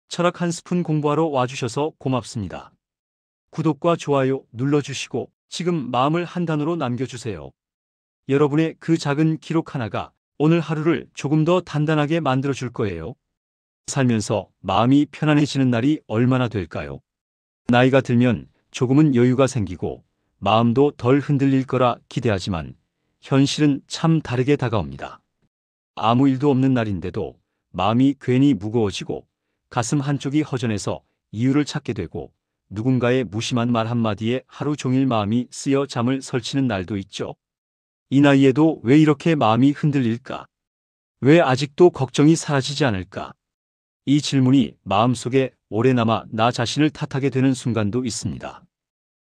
철학 한 스푼 공부하러 와주셔서 고맙습니다. 구독과 좋아요 눌러주시고 지금 마음을 한 단어로 남겨주세요. 여러분의 그 작은 기록 하나가 오늘 하루를 조금 더 단단하게 만들어줄 거예요. 살면서 마음이 편안해지는 날이 얼마나 될까요? 나이가 들면 조금은 여유가 생기고 마음도 덜 흔들릴 거라 기대하지만 현실은 참 다르게 다가옵니다. 아무 일도 없는 날인데도 마음이 괜히 무거워지고 가슴 한쪽이 허전해서 이유를 찾게 되고 누군가의 무심한 말 한마디에 하루 종일 마음이 쓰여 잠을 설치는 날도 있죠. 이 나이에도 왜 이렇게 마음이 흔들릴까? 왜 아직도 걱정이 사라지지 않을까? 이 질문이 마음속에 오래 남아 나 자신을 탓하게 되는 순간도 있습니다.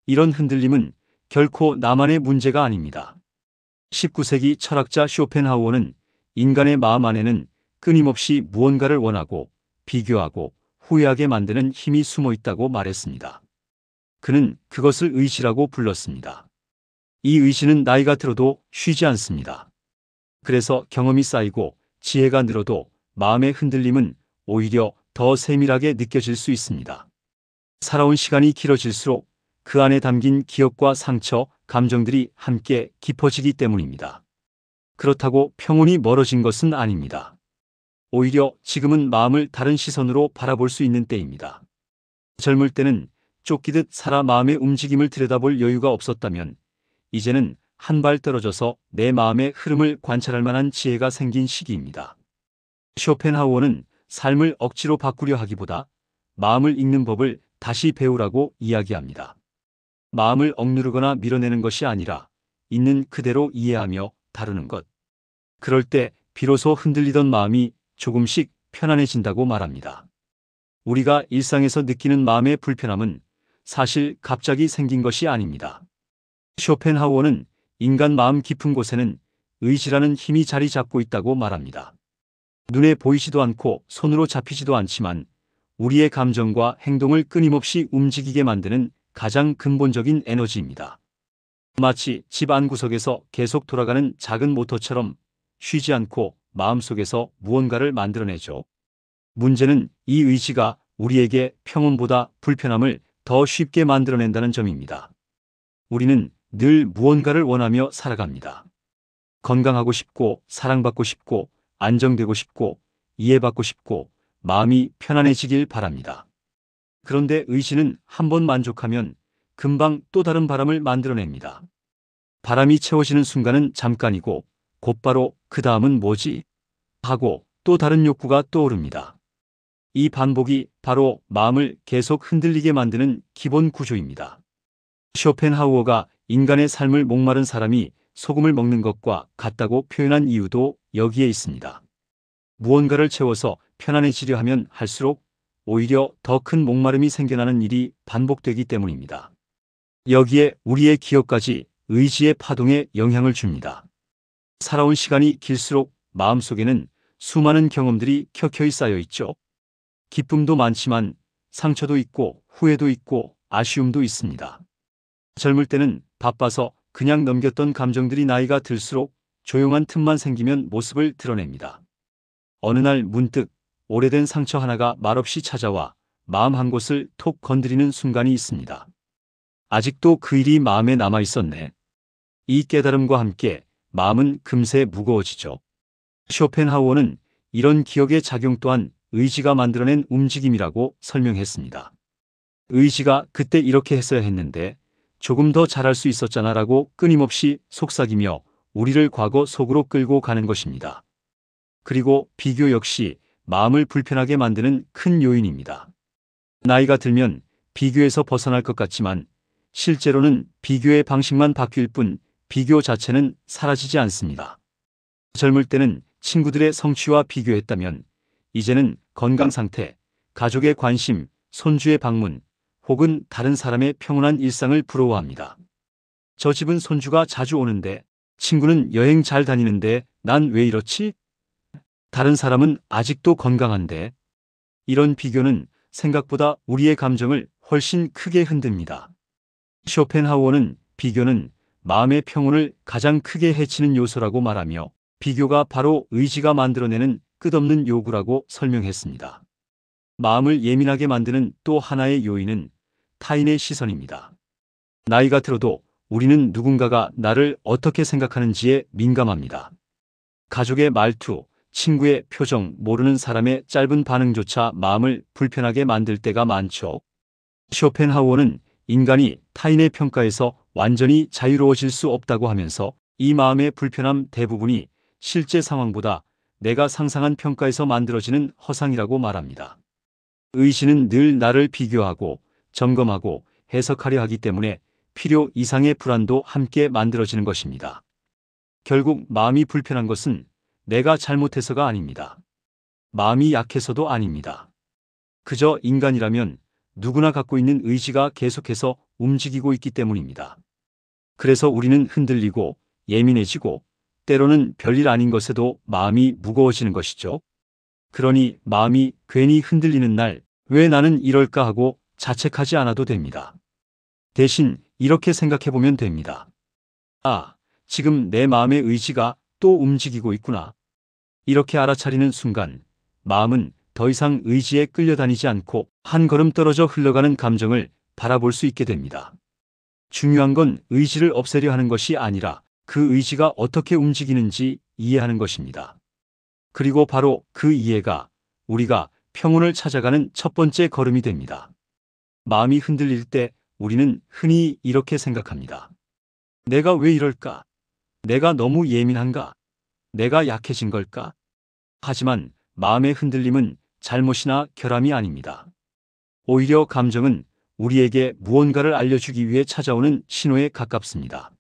이런 흔들림은 결코 나만의 문제가 아닙니다. 19세기 철학자 쇼펜하우어는 인간의 마음 안에는 끊임없이 무언가를 원하고 비교하고 후회하게 만드는 힘이 숨어 있다고 말했습니다. 그는 그것을 의지라고 불렀습니다. 이 의지는 나이가 들어도 쉬지 않습니다. 그래서 경험이 쌓이고 지혜가 늘어도 마음의 흔들림은 오히려 더 세밀하게 느껴질 수 있습니다. 살아온 시간이 길어질수록 그 안에 담긴 기억과 상처, 감정들이 함께 깊어지기 때문입니다. 그렇다고 평온이 멀어진 것은 아닙니다. 오히려 지금은 마음을 다른 시선으로 바라볼 수 있는 때입니다. 젊을 때는 쫓기듯 살아 마음의 움직임을 들여다볼 여유가 없었다면 이제는 한 발 떨어져서 내 마음의 흐름을 관찰할 만한 지혜가 생긴 시기입니다. 쇼펜하우어는 삶을 억지로 바꾸려 하기보다 마음을 읽는 법을 다시 배우라고 이야기합니다. 마음을 억누르거나 밀어내는 것이 아니라 있는 그대로 이해하며 다루는 것. 그럴 때 비로소 흔들리던 마음이 조금씩 편안해진다고 말합니다. 우리가 일상에서 느끼는 마음의 불편함은 사실 갑자기 생긴 것이 아닙니다. 쇼펜하우어는 인간 마음 깊은 곳에는 의지라는 힘이 자리 잡고 있다고 말합니다. 눈에 보이지도 않고 손으로 잡히지도 않지만 우리의 감정과 행동을 끊임없이 움직이게 만드는 가장 근본적인 에너지입니다. 마치 집 안구석에서 계속 돌아가는 작은 모터처럼 쉬지 않고 마음속에서 무언가를 만들어내죠. 문제는 이 의지가 우리에게 평온보다 불편함을 더 쉽게 만들어낸다는 점입니다. 우리는 늘 무언가를 원하며 살아갑니다. 건강하고 싶고, 사랑받고 싶고, 안정되고 싶고, 이해받고 싶고, 마음이 편안해지길 바랍니다. 그런데 의지는 한번 만족하면 금방 또 다른 바람을 만들어냅니다. 바람이 채워지는 순간은 잠깐이고 곧바로 그 다음은 뭐지? 하고 또 다른 욕구가 떠오릅니다. 이 반복이 바로 마음을 계속 흔들리게 만드는 기본 구조입니다. 쇼펜하우어가 인간의 삶을 목마른 사람이 소금을 먹는 것과 같다고 표현한 이유도 여기에 있습니다. 무언가를 채워서 편안해지려 하면 할수록 오히려 더 큰 목마름이 생겨나는 일이 반복되기 때문입니다. 여기에 우리의 기억까지 의지의 파동에 영향을 줍니다. 살아온 시간이 길수록 마음속에는 수많은 경험들이 켜켜이 쌓여 있죠. 기쁨도 많지만 상처도 있고 후회도 있고 아쉬움도 있습니다. 젊을 때는 바빠서 그냥 넘겼던 감정들이 나이가 들수록 조용한 틈만 생기면 모습을 드러냅니다. 어느 날 문득 오래된 상처 하나가 말없이 찾아와 마음 한 곳을 톡 건드리는 순간이 있습니다. 아직도 그 일이 마음에 남아 있었네. 이 깨달음과 함께 마음은 금세 무거워지죠. 쇼펜하우어는 이런 기억의 작용 또한 의지가 만들어낸 움직임이라고 설명했습니다. 의지가 그때 이렇게 했어야 했는데 조금 더 잘할 수 있었잖아라고 끊임없이 속삭이며 우리를 과거 속으로 끌고 가는 것입니다. 그리고 비교 역시 마음을 불편하게 만드는 큰 요인입니다. 나이가 들면 비교에서 벗어날 것 같지만 실제로는 비교의 방식만 바뀔 뿐 비교 자체는 사라지지 않습니다. 젊을 때는 친구들의 성취와 비교했다면 이제는 건강 상태, 가족의 관심, 손주의 방문 혹은 다른 사람의 평온한 일상을 부러워합니다. 저 집은 손주가 자주 오는데 친구는 여행 잘 다니는데 난 왜 이렇지? 다른 사람은 아직도 건강한데. 이런 비교는 생각보다 우리의 감정을 훨씬 크게 흔듭니다. 쇼펜하우어는 비교는 마음의 평온을 가장 크게 해치는 요소라고 말하며 비교가 바로 의지가 만들어내는 끝없는 요구라고 설명했습니다. 마음을 예민하게 만드는 또 하나의 요인은 타인의 시선입니다. 나이가 들어도 우리는 누군가가 나를 어떻게 생각하는지에 민감합니다. 가족의 말투, 친구의 표정, 모르는 사람의 짧은 반응조차 마음을 불편하게 만들 때가 많죠. 쇼펜하우어는 인간이 타인의 평가에서 완전히 자유로워질 수 없다고 하면서 이 마음의 불편함 대부분이 실제 상황보다 내가 상상한 평가에서 만들어지는 허상이라고 말합니다. 의지는 늘 나를 비교하고 점검하고 해석하려 하기 때문에 필요 이상의 불안도 함께 만들어지는 것입니다. 결국 마음이 불편한 것은 내가 잘못해서가 아닙니다. 마음이 약해서도 아닙니다. 그저 인간이라면 누구나 갖고 있는 의지가 계속해서 움직이고 있기 때문입니다. 그래서 우리는 흔들리고 예민해지고 때로는 별일 아닌 것에도 마음이 무거워지는 것이죠. 그러니 마음이 괜히 흔들리는 날, 왜 나는 이럴까 하고 자책하지 않아도 됩니다. 대신 이렇게 생각해보면 됩니다. 아, 지금 내 마음의 의지가 또 움직이고 있구나. 이렇게 알아차리는 순간 마음은 더 이상 의지에 끌려다니지 않고 한 걸음 떨어져 흘러가는 감정을 바라볼 수 있게 됩니다. 중요한 건 의지를 없애려 하는 것이 아니라 그 의지가 어떻게 움직이는지 이해하는 것입니다. 그리고 바로 그 이해가 우리가 평온을 찾아가는 첫 번째 걸음이 됩니다. 마음이 흔들릴 때 우리는 흔히 이렇게 생각합니다. 내가 왜 이럴까? 내가 너무 예민한가? 내가 약해진 걸까? 하지만 마음의 흔들림은 잘못이나 결함이 아닙니다. 오히려 감정은 우리에게 무언가를 알려주기 위해 찾아오는 신호에 가깝습니다.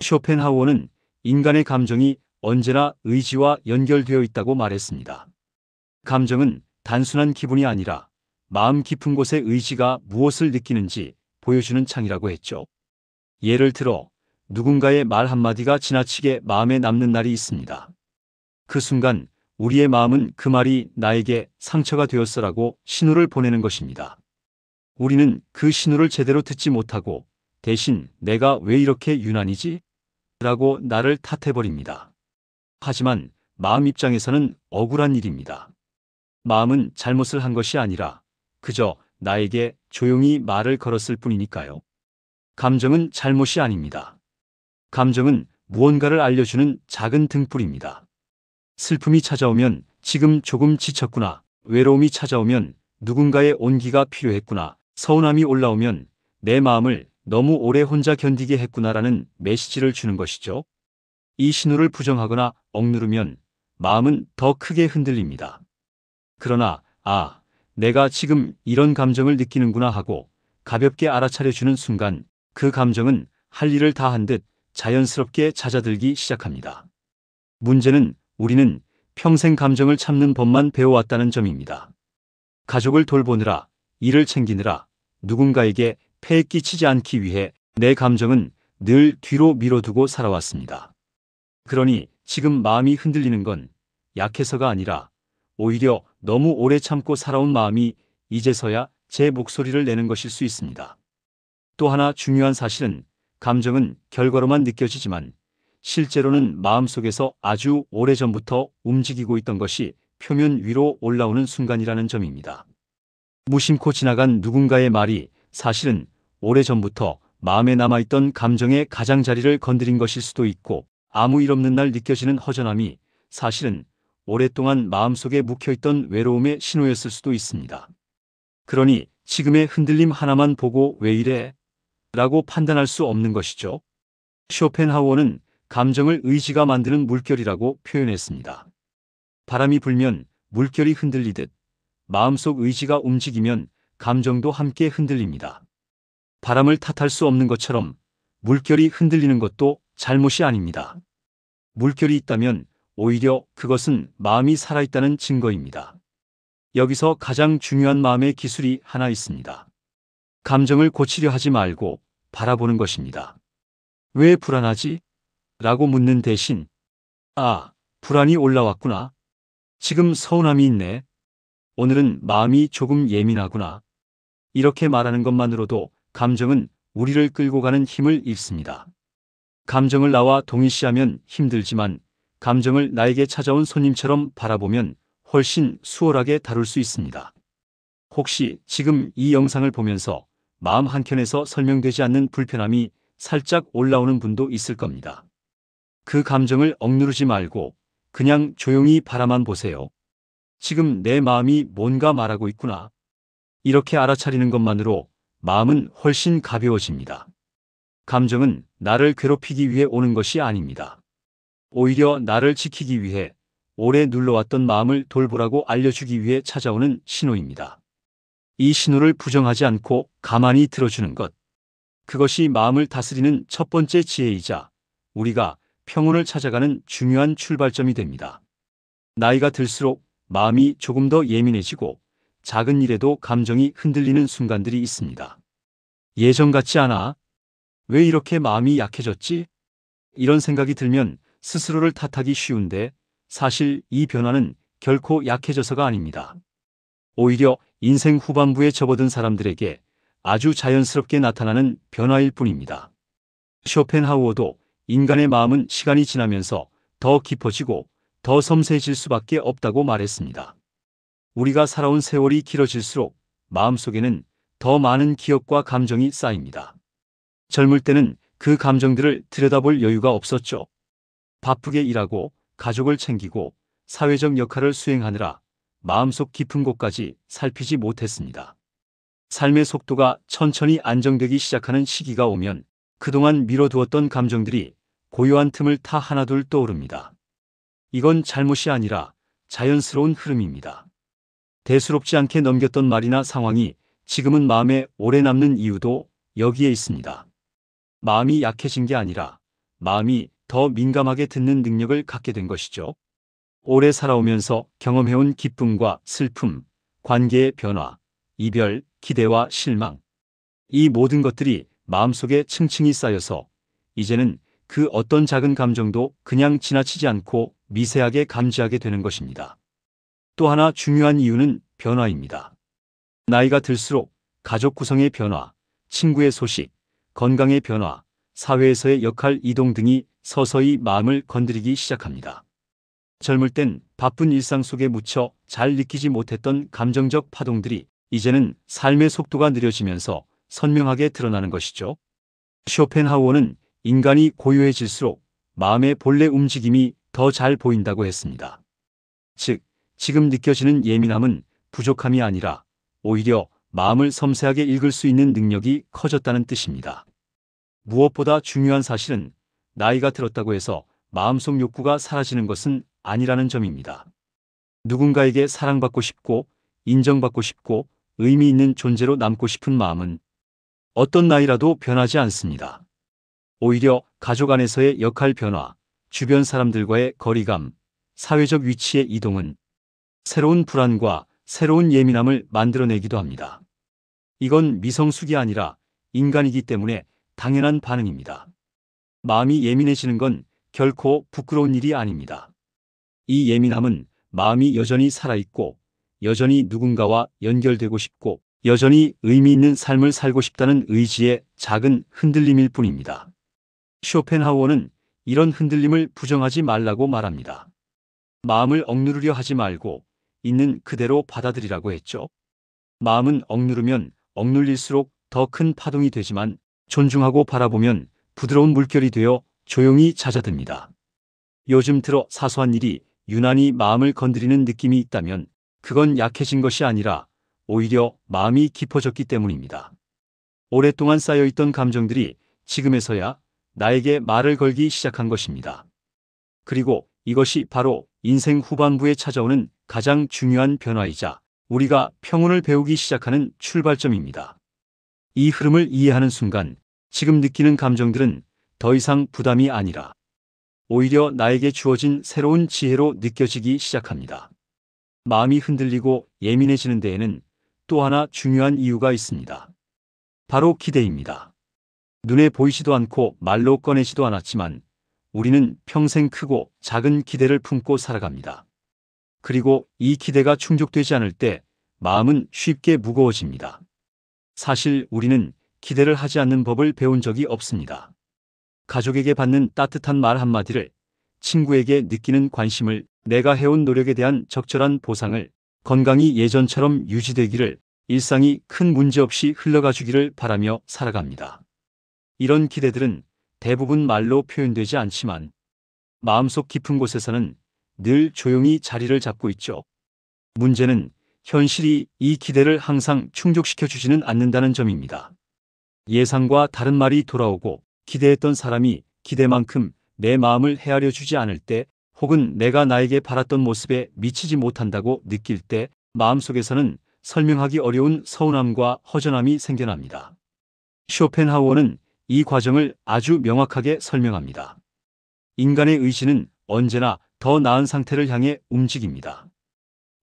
쇼펜하우어는 인간의 감정이 언제나 의지와 연결되어 있다고 말했습니다. 감정은 단순한 기분이 아니라 마음 깊은 곳의 의지가 무엇을 느끼는지 보여주는 창이라고 했죠. 예를 들어 누군가의 말 한마디가 지나치게 마음에 남는 날이 있습니다. 그 순간 우리의 마음은 그 말이 나에게 상처가 되었어라고 신호를 보내는 것입니다. 우리는 그 신호를 제대로 듣지 못하고 대신 내가 왜 이렇게 유난이지? 라고 나를 탓해버립니다. 하지만 마음 입장에서는 억울한 일입니다. 마음은 잘못을 한 것이 아니라 그저 나에게 조용히 말을 걸었을 뿐이니까요. 감정은 잘못이 아닙니다. 감정은 무언가를 알려주는 작은 등불입니다. 슬픔이 찾아오면 지금 조금 지쳤구나. 외로움이 찾아오면 누군가의 온기가 필요했구나. 서운함이 올라오면 내 마음을 너무 오래 혼자 견디게 했구나라는 메시지를 주는 것이죠. 이 신호를 부정하거나 억누르면 마음은 더 크게 흔들립니다. 그러나 내가 지금 이런 감정을 느끼는구나 하고 가볍게 알아차려주는 순간 그 감정은 할 일을 다 한 듯 자연스럽게 잦아들기 시작합니다. 문제는 우리는 평생 감정을 참는 법만 배워왔다는 점입니다. 가족을 돌보느라, 일을 챙기느라, 누군가에게 폐해 끼치지 않기 위해 내 감정은 늘 뒤로 밀어두고 살아왔습니다. 그러니 지금 마음이 흔들리는 건 약해서가 아니라 오히려 너무 오래 참고 살아온 마음이 이제서야 제 목소리를 내는 것일 수 있습니다. 또 하나 중요한 사실은 감정은 결과로만 느껴지지만 실제로는 마음속에서 아주 오래전부터 움직이고 있던 것이 표면 위로 올라오는 순간이라는 점입니다. 무심코 지나간 누군가의 말이 사실은 오래전부터 마음에 남아있던 감정의 가장자리를 건드린 것일 수도 있고 아무 일 없는 날 느껴지는 허전함이 사실은 오랫동안 마음속에 묵혀있던 외로움의 신호였을 수도 있습니다. 그러니 지금의 흔들림 하나만 보고 왜 이래? 라고 판단할 수 없는 것이죠. 쇼펜하우어는 감정을 의지가 만드는 물결이라고 표현했습니다. 바람이 불면 물결이 흔들리듯 마음속 의지가 움직이면 감정도 함께 흔들립니다. 바람을 탓할 수 없는 것처럼 물결이 흔들리는 것도 잘못이 아닙니다. 물결이 있다면 오히려 그것은 마음이 살아있다는 증거입니다. 여기서 가장 중요한 마음의 기술이 하나 있습니다. 감정을 고치려 하지 말고 바라보는 것입니다. 왜 불안하지? 라고 묻는 대신 불안이 올라왔구나. 지금 서운함이 있네. 오늘은 마음이 조금 예민하구나. 이렇게 말하는 것만으로도 감정은 우리를 끌고 가는 힘을 잃습니다. 감정을 나와 동일시하면 힘들지만 감정을 나에게 찾아온 손님처럼 바라보면 훨씬 수월하게 다룰 수 있습니다. 혹시 지금 이 영상을 보면서 마음 한켠에서 설명되지 않는 불편함이 살짝 올라오는 분도 있을 겁니다. 그 감정을 억누르지 말고 그냥 조용히 바라만 보세요. 지금 내 마음이 뭔가 말하고 있구나. 이렇게 알아차리는 것만으로 마음은 훨씬 가벼워집니다. 감정은 나를 괴롭히기 위해 오는 것이 아닙니다. 오히려 나를 지키기 위해 오래 눌러왔던 마음을 돌보라고 알려주기 위해 찾아오는 신호입니다. 이 신호를 부정하지 않고 가만히 들어주는 것. 그것이 마음을 다스리는 첫 번째 지혜이자 우리가 평온을 찾아가는 중요한 출발점이 됩니다. 나이가 들수록 마음이 조금 더 예민해지고 작은 일에도 감정이 흔들리는 순간들이 있습니다. 예전 같지 않아? 왜 이렇게 마음이 약해졌지? 이런 생각이 들면 스스로를 탓하기 쉬운데 사실 이 변화는 결코 약해져서가 아닙니다. 오히려 인생 후반부에 접어든 사람들에게 아주 자연스럽게 나타나는 변화일 뿐입니다. 쇼펜하우어도 인간의 마음은 시간이 지나면서 더 깊어지고 더 섬세해질 수밖에 없다고 말했습니다. 우리가 살아온 세월이 길어질수록 마음속에는 더 많은 기억과 감정이 쌓입니다. 젊을 때는 그 감정들을 들여다볼 여유가 없었죠. 바쁘게 일하고 가족을 챙기고 사회적 역할을 수행하느라 마음속 깊은 곳까지 살피지 못했습니다. 삶의 속도가 천천히 안정되기 시작하는 시기가 오면 그동안 미뤄두었던 감정들이 고요한 틈을 타 하나둘 떠오릅니다. 이건 잘못이 아니라 자연스러운 흐름입니다. 대수롭지 않게 넘겼던 말이나 상황이 지금은 마음에 오래 남는 이유도 여기에 있습니다. 마음이 약해진 게 아니라 마음이 더 민감하게 듣는 능력을 갖게 된 것이죠. 오래 살아오면서 경험해온 기쁨과 슬픔, 관계의 변화, 이별, 기대와 실망. 이 모든 것들이 마음속에 층층이 쌓여서 이제는 그 어떤 작은 감정도 그냥 지나치지 않고 미세하게 감지하게 되는 것입니다. 또 하나 중요한 이유는 변화입니다. 나이가 들수록 가족 구성의 변화, 친구의 소식, 건강의 변화, 사회에서의 역할 이동 등이 서서히 마음을 건드리기 시작합니다. 젊을 땐 바쁜 일상 속에 묻혀 잘 느끼지 못했던 감정적 파동들이 이제는 삶의 속도가 느려지면서 선명하게 드러나는 것이죠. 쇼펜하우어는 인간이 고요해질수록 마음의 본래 움직임이 더 잘 보인다고 했습니다. 즉, 지금 느껴지는 예민함은 부족함이 아니라 오히려 마음을 섬세하게 읽을 수 있는 능력이 커졌다는 뜻입니다. 무엇보다 중요한 사실은 나이가 들었다고 해서 마음속 욕구가 사라지는 것은 아니라는 점입니다. 누군가에게 사랑받고 싶고 인정받고 싶고 의미 있는 존재로 남고 싶은 마음은 어떤 나이라도 변하지 않습니다. 오히려 가족 안에서의 역할 변화, 주변 사람들과의 거리감, 사회적 위치의 이동은 새로운 불안과 새로운 예민함을 만들어내기도 합니다. 이건 미성숙이 아니라 인간이기 때문에 당연한 반응입니다. 마음이 예민해지는 건 결코 부끄러운 일이 아닙니다. 이 예민함은 마음이 여전히 살아있고 여전히 누군가와 연결되고 싶고 여전히 의미 있는 삶을 살고 싶다는 의지의 작은 흔들림일 뿐입니다. 쇼펜하우어는 이런 흔들림을 부정하지 말라고 말합니다. 마음을 억누르려 하지 말고 있는 그대로 받아들이라고 했죠. 마음은 억누르면 억눌릴수록 더 큰 파동이 되지만 존중하고 바라보면 부드러운 물결이 되어 조용히 잦아듭니다. 요즘 들어 사소한 일이 유난히 마음을 건드리는 느낌이 있다면 그건 약해진 것이 아니라 오히려 마음이 깊어졌기 때문입니다. 오랫동안 쌓여있던 감정들이 지금에서야 나에게 말을 걸기 시작한 것입니다. 그리고 이것이 바로 인생 후반부에 찾아오는 가장 중요한 변화이자 우리가 평온을 배우기 시작하는 출발점입니다. 이 흐름을 이해하는 순간 지금 느끼는 감정들은 더 이상 부담이 아니라 오히려 나에게 주어진 새로운 지혜로 느껴지기 시작합니다. 마음이 흔들리고 예민해지는 데에는 또 하나 중요한 이유가 있습니다. 바로 기대입니다. 눈에 보이지도 않고 말로 꺼내지도 않았지만 우리는 평생 크고 작은 기대를 품고 살아갑니다. 그리고 이 기대가 충족되지 않을 때 마음은 쉽게 무거워집니다. 사실 우리는 기대를 하지 않는 법을 배운 적이 없습니다. 가족에게 받는 따뜻한 말 한마디를, 친구에게 느끼는 관심을, 내가 해온 노력에 대한 적절한 보상을, 건강이 예전처럼 유지되기를, 일상이 큰 문제 없이 흘러가 주기를 바라며 살아갑니다. 이런 기대들은 대부분 말로 표현되지 않지만 마음속 깊은 곳에서는 늘 조용히 자리를 잡고 있죠. 문제는 현실이 이 기대를 항상 충족시켜 주지는 않는다는 점입니다. 예상과 다른 말이 돌아오고 기대했던 사람이 기대만큼 내 마음을 헤아려 주지 않을 때, 혹은 내가 나에게 바랐던 모습에 미치지 못한다고 느낄 때 마음속에서는 설명하기 어려운 서운함과 허전함이 생겨납니다. 쇼펜하우어는 이 과정을 아주 명확하게 설명합니다. 인간의 의지는 언제나 더 나은 상태를 향해 움직입니다.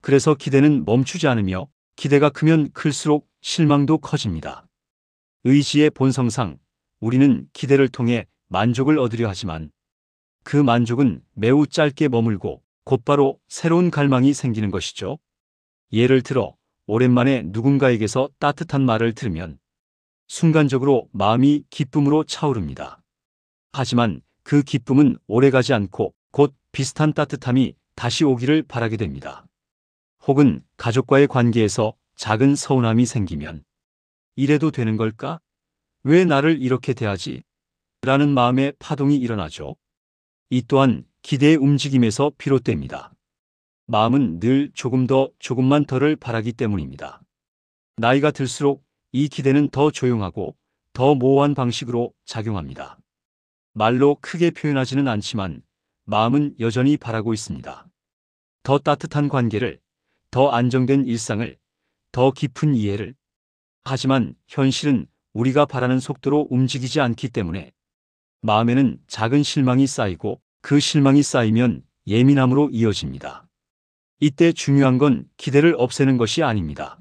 그래서 기대는 멈추지 않으며 기대가 크면 클수록 실망도 커집니다. 의지의 본성상 우리는 기대를 통해 만족을 얻으려 하지만 그 만족은 매우 짧게 머물고 곧바로 새로운 갈망이 생기는 것이죠. 예를 들어 오랜만에 누군가에게서 따뜻한 말을 들으면 순간적으로 마음이 기쁨으로 차오릅니다. 하지만 그 기쁨은 오래가지 않고 곧 비슷한 따뜻함이 다시 오기를 바라게 됩니다. 혹은 가족과의 관계에서 작은 서운함이 생기면 이래도 되는 걸까? 왜 나를 이렇게 대하지? 라는 마음의 파동이 일어나죠. 이 또한 기대의 움직임에서 비롯됩니다. 마음은 늘 조금만 더를 바라기 때문입니다. 나이가 들수록 이 기대는 더 조용하고 더 모호한 방식으로 작용합니다. 말로 크게 표현하지는 않지만 마음은 여전히 바라고 있습니다. 더 따뜻한 관계를, 더 안정된 일상을, 더 깊은 이해를. 하지만 현실은 우리가 바라는 속도로 움직이지 않기 때문에 마음에는 작은 실망이 쌓이고 그 실망이 쌓이면 예민함으로 이어집니다. 이때 중요한 건 기대를 없애는 것이 아닙니다.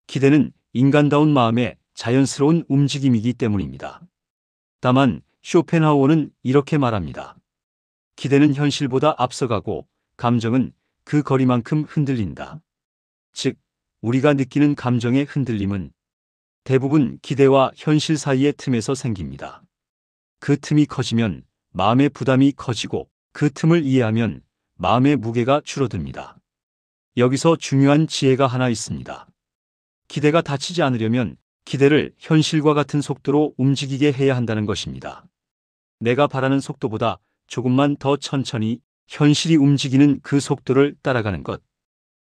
기대는 인간다운 마음의 자연스러운 움직임이기 때문입니다. 다만 쇼펜하우어는 이렇게 말합니다. 기대는 현실보다 앞서가고 감정은 그 거리만큼 흔들린다. 즉, 우리가 느끼는 감정의 흔들림은 대부분 기대와 현실 사이의 틈에서 생깁니다. 그 틈이 커지면 마음의 부담이 커지고 그 틈을 이해하면 마음의 무게가 줄어듭니다. 여기서 중요한 지혜가 하나 있습니다. 기대가 다치지 않으려면 기대를 현실과 같은 속도로 움직이게 해야 한다는 것입니다. 내가 바라는 속도보다 조금만 더 천천히 현실이 움직이는 그 속도를 따라가는 것.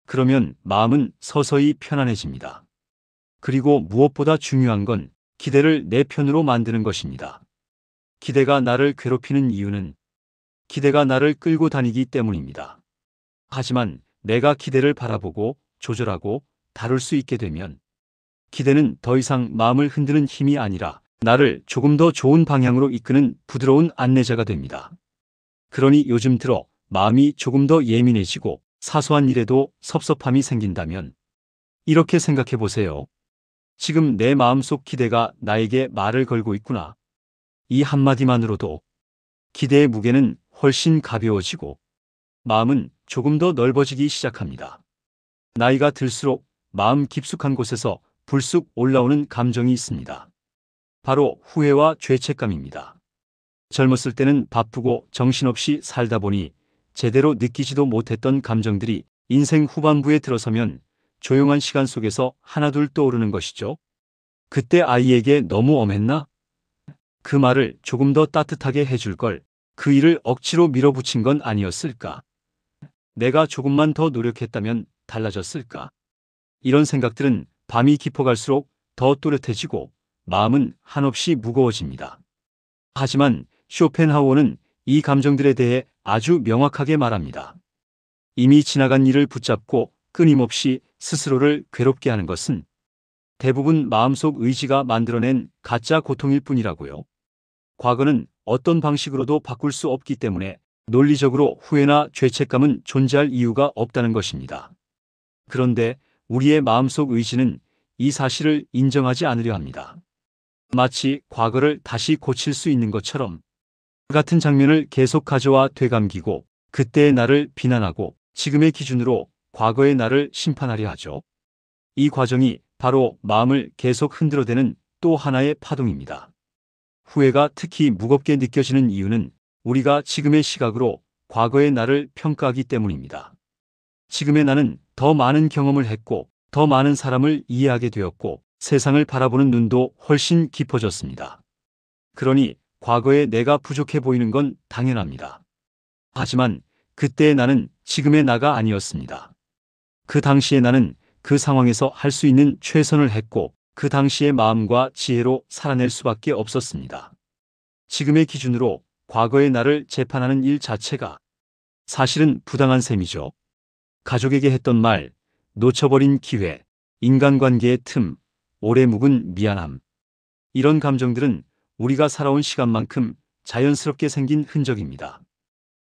그러면 마음은 서서히 편안해집니다. 그리고 무엇보다 중요한 건 기대를 내 편으로 만드는 것입니다. 기대가 나를 괴롭히는 이유는 기대가 나를 끌고 다니기 때문입니다. 하지만 내가 기대를 바라보고 조절하고 다룰 수 있게 되면 기대는 더 이상 마음을 흔드는 힘이 아니라 나를 조금 더 좋은 방향으로 이끄는 부드러운 안내자가 됩니다. 그러니 요즘 들어 마음이 조금 더 예민해지고 사소한 일에도 섭섭함이 생긴다면 이렇게 생각해 보세요. 지금 내 마음속 기대가 나에게 말을 걸고 있구나. 이 한마디만으로도 기대의 무게는 훨씬 가벼워지고 마음은 조금 더 넓어지기 시작합니다. 나이가 들수록 마음 깊숙한 곳에서 불쑥 올라오는 감정이 있습니다. 바로 후회와 죄책감입니다. 젊었을 때는 바쁘고 정신없이 살다 보니 제대로 느끼지도 못했던 감정들이 인생 후반부에 들어서면 조용한 시간 속에서 하나둘 떠오르는 것이죠. 그때 아이에게 너무 엄했나? 그 말을 조금 더 따뜻하게 해줄 걸. 그 일을 억지로 밀어붙인 건 아니었을까? 내가 조금만 더 노력했다면 달라졌을까? 이런 생각들은 밤이 깊어갈수록 더 또렷해지고 마음은 한없이 무거워집니다. 하지만 쇼펜하우어는 이 감정들에 대해 아주 명확하게 말합니다. 이미 지나간 일을 붙잡고 끊임없이 스스로를 괴롭게 하는 것은 대부분 마음속 의지가 만들어낸 가짜 고통일 뿐이라고요. 과거는 어떤 방식으로도 바꿀 수 없기 때문에 논리적으로 후회나 죄책감은 존재할 이유가 없다는 것입니다. 그런데 우리의 마음속 의지는 이 사실을 인정하지 않으려 합니다. 마치 과거를 다시 고칠 수 있는 것처럼 같은 장면을 계속 가져와 되감기고 그때의 나를 비난하고 지금의 기준으로 과거의 나를 심판하려 하죠. 이 과정이 바로 마음을 계속 흔들어대는 또 하나의 파동입니다. 후회가 특히 무겁게 느껴지는 이유는 우리가 지금의 시각으로 과거의 나를 평가하기 때문입니다. 지금의 나는 더 많은 경험을 했고 더 많은 사람을 이해하게 되었고 세상을 바라보는 눈도 훨씬 깊어졌습니다. 그러니 과거에 내가 부족해 보이는 건 당연합니다. 하지만 그때의 나는 지금의 나가 아니었습니다. 그 당시의 나는 그 상황에서 할 수 있는 최선을 했고 그 당시의 마음과 지혜로 살아낼 수밖에 없었습니다. 지금의 기준으로 과거의 나를 재판하는 일 자체가 사실은 부당한 셈이죠. 가족에게 했던 말, 놓쳐버린 기회, 인간관계의 틈, 오래 묵은 미안함. 이런 감정들은 우리가 살아온 시간만큼 자연스럽게 생긴 흔적입니다.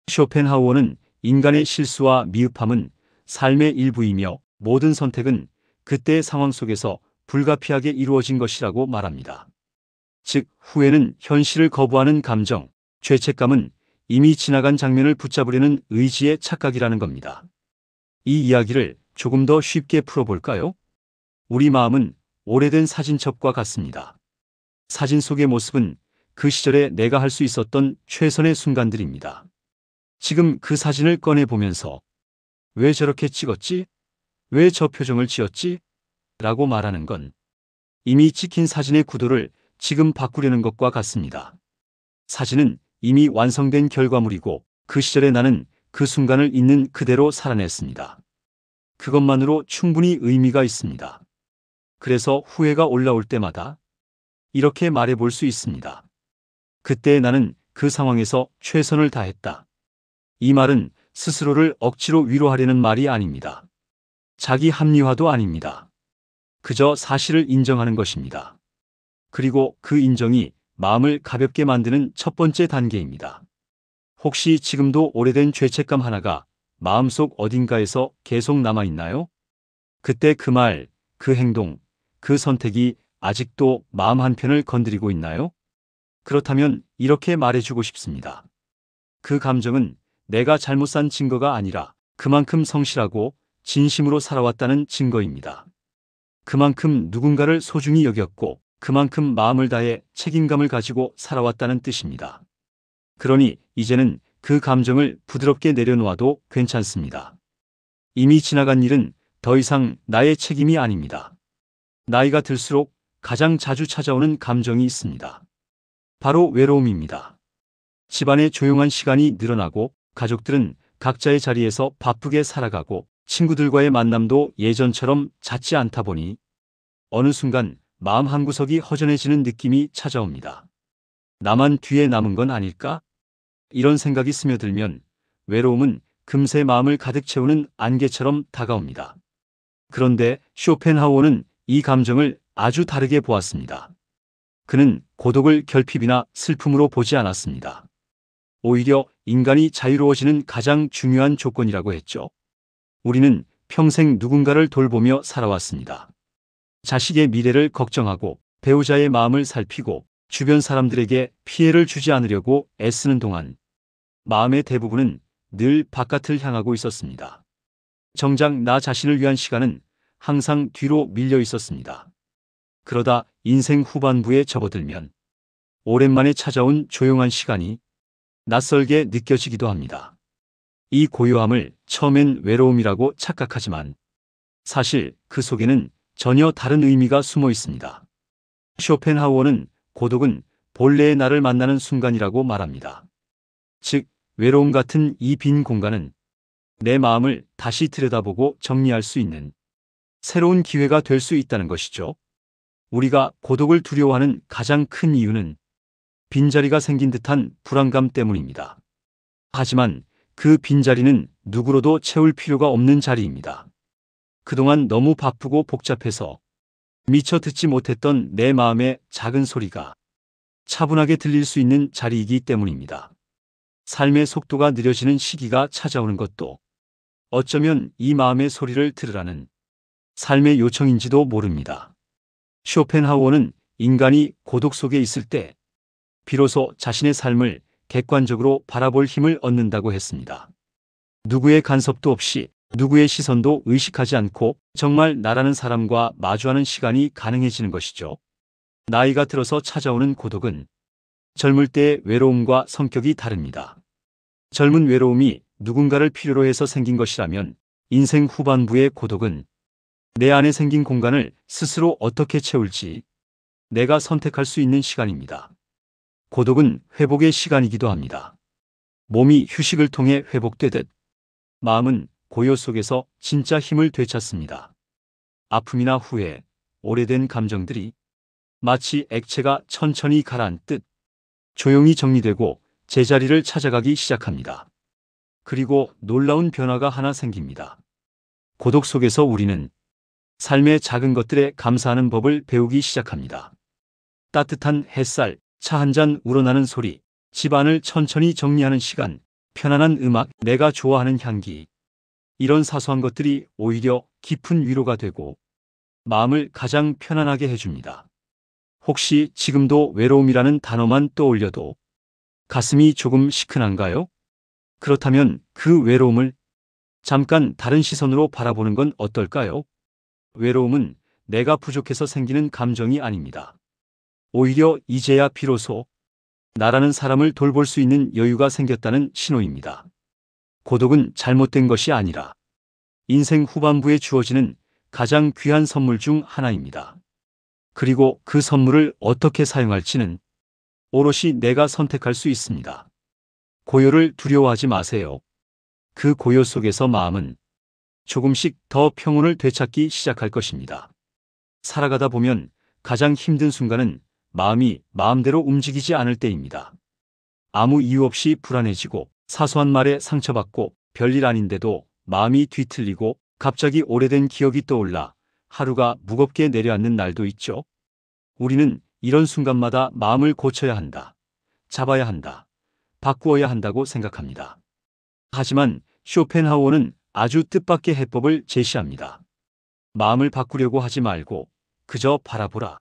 쇼펜하우어는 인간의 실수와 미흡함은 삶의 일부이며 모든 선택은 그때의 상황 속에서 불가피하게 이루어진 것이라고 말합니다. 즉, 후회는 현실을 거부하는 감정, 죄책감은 이미 지나간 장면을 붙잡으려는 의지의 착각이라는 겁니다. 이 이야기를 조금 더 쉽게 풀어볼까요? 우리 마음은 오래된 사진첩과 같습니다. 사진 속의 모습은 그 시절에 내가 할 수 있었던 최선의 순간들입니다. 지금 그 사진을 꺼내보면서 왜 저렇게 찍었지? 왜 저 표정을 지었지? 라고 말하는 건 이미 찍힌 사진의 구도를 지금 바꾸려는 것과 같습니다. 사진은 이미 완성된 결과물이고 그 시절의 나는 그 순간을 있는 그대로 살아냈습니다. 그것만으로 충분히 의미가 있습니다. 그래서 후회가 올라올 때마다 이렇게 말해볼 수 있습니다. 그때 나는 그 상황에서 최선을 다했다. 이 말은 스스로를 억지로 위로하려는 말이 아닙니다. 자기 합리화도 아닙니다. 그저 사실을 인정하는 것입니다. 그리고 그 인정이 마음을 가볍게 만드는 첫 번째 단계입니다. 혹시 지금도 오래된 죄책감 하나가 마음속 어딘가에서 계속 남아있나요? 그때 그 말, 그 행동, 그 선택이 아직도 마음 한편을 건드리고 있나요? 그렇다면 이렇게 말해주고 싶습니다. 그 감정은 내가 잘못 산 증거가 아니라 그만큼 성실하고 진심으로 살아왔다는 증거입니다. 그만큼 누군가를 소중히 여겼고 그만큼 마음을 다해 책임감을 가지고 살아왔다는 뜻입니다. 그러니 이제는 그 감정을 부드럽게 내려놓아도 괜찮습니다. 이미 지나간 일은 더 이상 나의 책임이 아닙니다. 나이가 들수록 가장 자주 찾아오는 감정이 있습니다. 바로 외로움입니다. 집안의 조용한 시간이 늘어나고 가족들은 각자의 자리에서 바쁘게 살아가고 친구들과의 만남도 예전처럼 잦지 않다 보니 어느 순간 마음 한구석이 허전해지는 느낌이 찾아옵니다. 나만 뒤에 남은 건 아닐까? 이런 생각이 스며들면 외로움은 금세 마음을 가득 채우는 안개처럼 다가옵니다. 그런데 쇼펜하우어는 이 감정을 아주 다르게 보았습니다. 그는 고독을 결핍이나 슬픔으로 보지 않았습니다. 오히려 인간이 자유로워지는 가장 중요한 조건이라고 했죠. 우리는 평생 누군가를 돌보며 살아왔습니다. 자식의 미래를 걱정하고 배우자의 마음을 살피고 주변 사람들에게 피해를 주지 않으려고 애쓰는 동안 마음의 대부분은 늘 바깥을 향하고 있었습니다. 정작 나 자신을 위한 시간은 항상 뒤로 밀려 있었습니다. 그러다 인생 후반부에 접어들면 오랜만에 찾아온 조용한 시간이 낯설게 느껴지기도 합니다. 이 고요함을 처음엔 외로움이라고 착각하지만 사실 그 속에는 전혀 다른 의미가 숨어 있습니다. 쇼펜하우어는 고독은 본래의 나를 만나는 순간이라고 말합니다. 즉, 외로움 같은 이 빈 공간은 내 마음을 다시 들여다보고 정리할 수 있는 새로운 기회가 될 수 있다는 것이죠. 우리가 고독을 두려워하는 가장 큰 이유는 빈자리가 생긴 듯한 불안감 때문입니다. 하지만 그 빈자리는 누구로도 채울 필요가 없는 자리입니다. 그동안 너무 바쁘고 복잡해서 미처 듣지 못했던 내 마음의 작은 소리가 차분하게 들릴 수 있는 자리이기 때문입니다. 삶의 속도가 느려지는 시기가 찾아오는 것도 어쩌면 이 마음의 소리를 들으라는 삶의 요청인지도 모릅니다. 쇼펜하우어는 인간이 고독 속에 있을 때 비로소 자신의 삶을 객관적으로 바라볼 힘을 얻는다고 했습니다. 누구의 간섭도 없이 누구의 시선도 의식하지 않고 정말 나라는 사람과 마주하는 시간이 가능해지는 것이죠. 나이가 들어서 찾아오는 고독은 젊을 때의 외로움과 성격이 다릅니다. 젊은 외로움이 누군가를 필요로 해서 생긴 것이라면 인생 후반부의 고독은 내 안에 생긴 공간을 스스로 어떻게 채울지 내가 선택할 수 있는 시간입니다. 고독은 회복의 시간이기도 합니다. 몸이 휴식을 통해 회복되듯 마음은 고요 속에서 진짜 힘을 되찾습니다. 아픔이나 후회, 오래된 감정들이 마치 액체가 천천히 가라앉듯 조용히 정리되고 제자리를 찾아가기 시작합니다. 그리고 놀라운 변화가 하나 생깁니다. 고독 속에서 우리는 삶의 작은 것들에 감사하는 법을 배우기 시작합니다. 따뜻한 햇살, 차 한 잔 우러나는 소리, 집안을 천천히 정리하는 시간, 편안한 음악, 내가 좋아하는 향기. 이런 사소한 것들이 오히려 깊은 위로가 되고 마음을 가장 편안하게 해줍니다. 혹시 지금도 외로움이라는 단어만 떠올려도 가슴이 조금 시큰한가요? 그렇다면 그 외로움을 잠깐 다른 시선으로 바라보는 건 어떨까요? 외로움은 내가 부족해서 생기는 감정이 아닙니다. 오히려 이제야 비로소 나라는 사람을 돌볼 수 있는 여유가 생겼다는 신호입니다. 고독은 잘못된 것이 아니라 인생 후반부에 주어지는 가장 귀한 선물 중 하나입니다. 그리고 그 선물을 어떻게 사용할지는 오롯이 내가 선택할 수 있습니다. 고요를 두려워하지 마세요. 그 고요 속에서 마음은 조금씩 더 평온을 되찾기 시작할 것입니다. 살아가다 보면 가장 힘든 순간은 마음이 마음대로 움직이지 않을 때입니다. 아무 이유 없이 불안해지고 사소한 말에 상처받고 별일 아닌데도 마음이 뒤틀리고 갑자기 오래된 기억이 떠올라 하루가 무겁게 내려앉는 날도 있죠. 우리는 이런 순간마다 마음을 고쳐야 한다, 잡아야 한다, 바꾸어야 한다고 생각합니다. 하지만 쇼펜하우어는 아주 뜻밖의 해법을 제시합니다. 마음을 바꾸려고 하지 말고 그저 바라보라.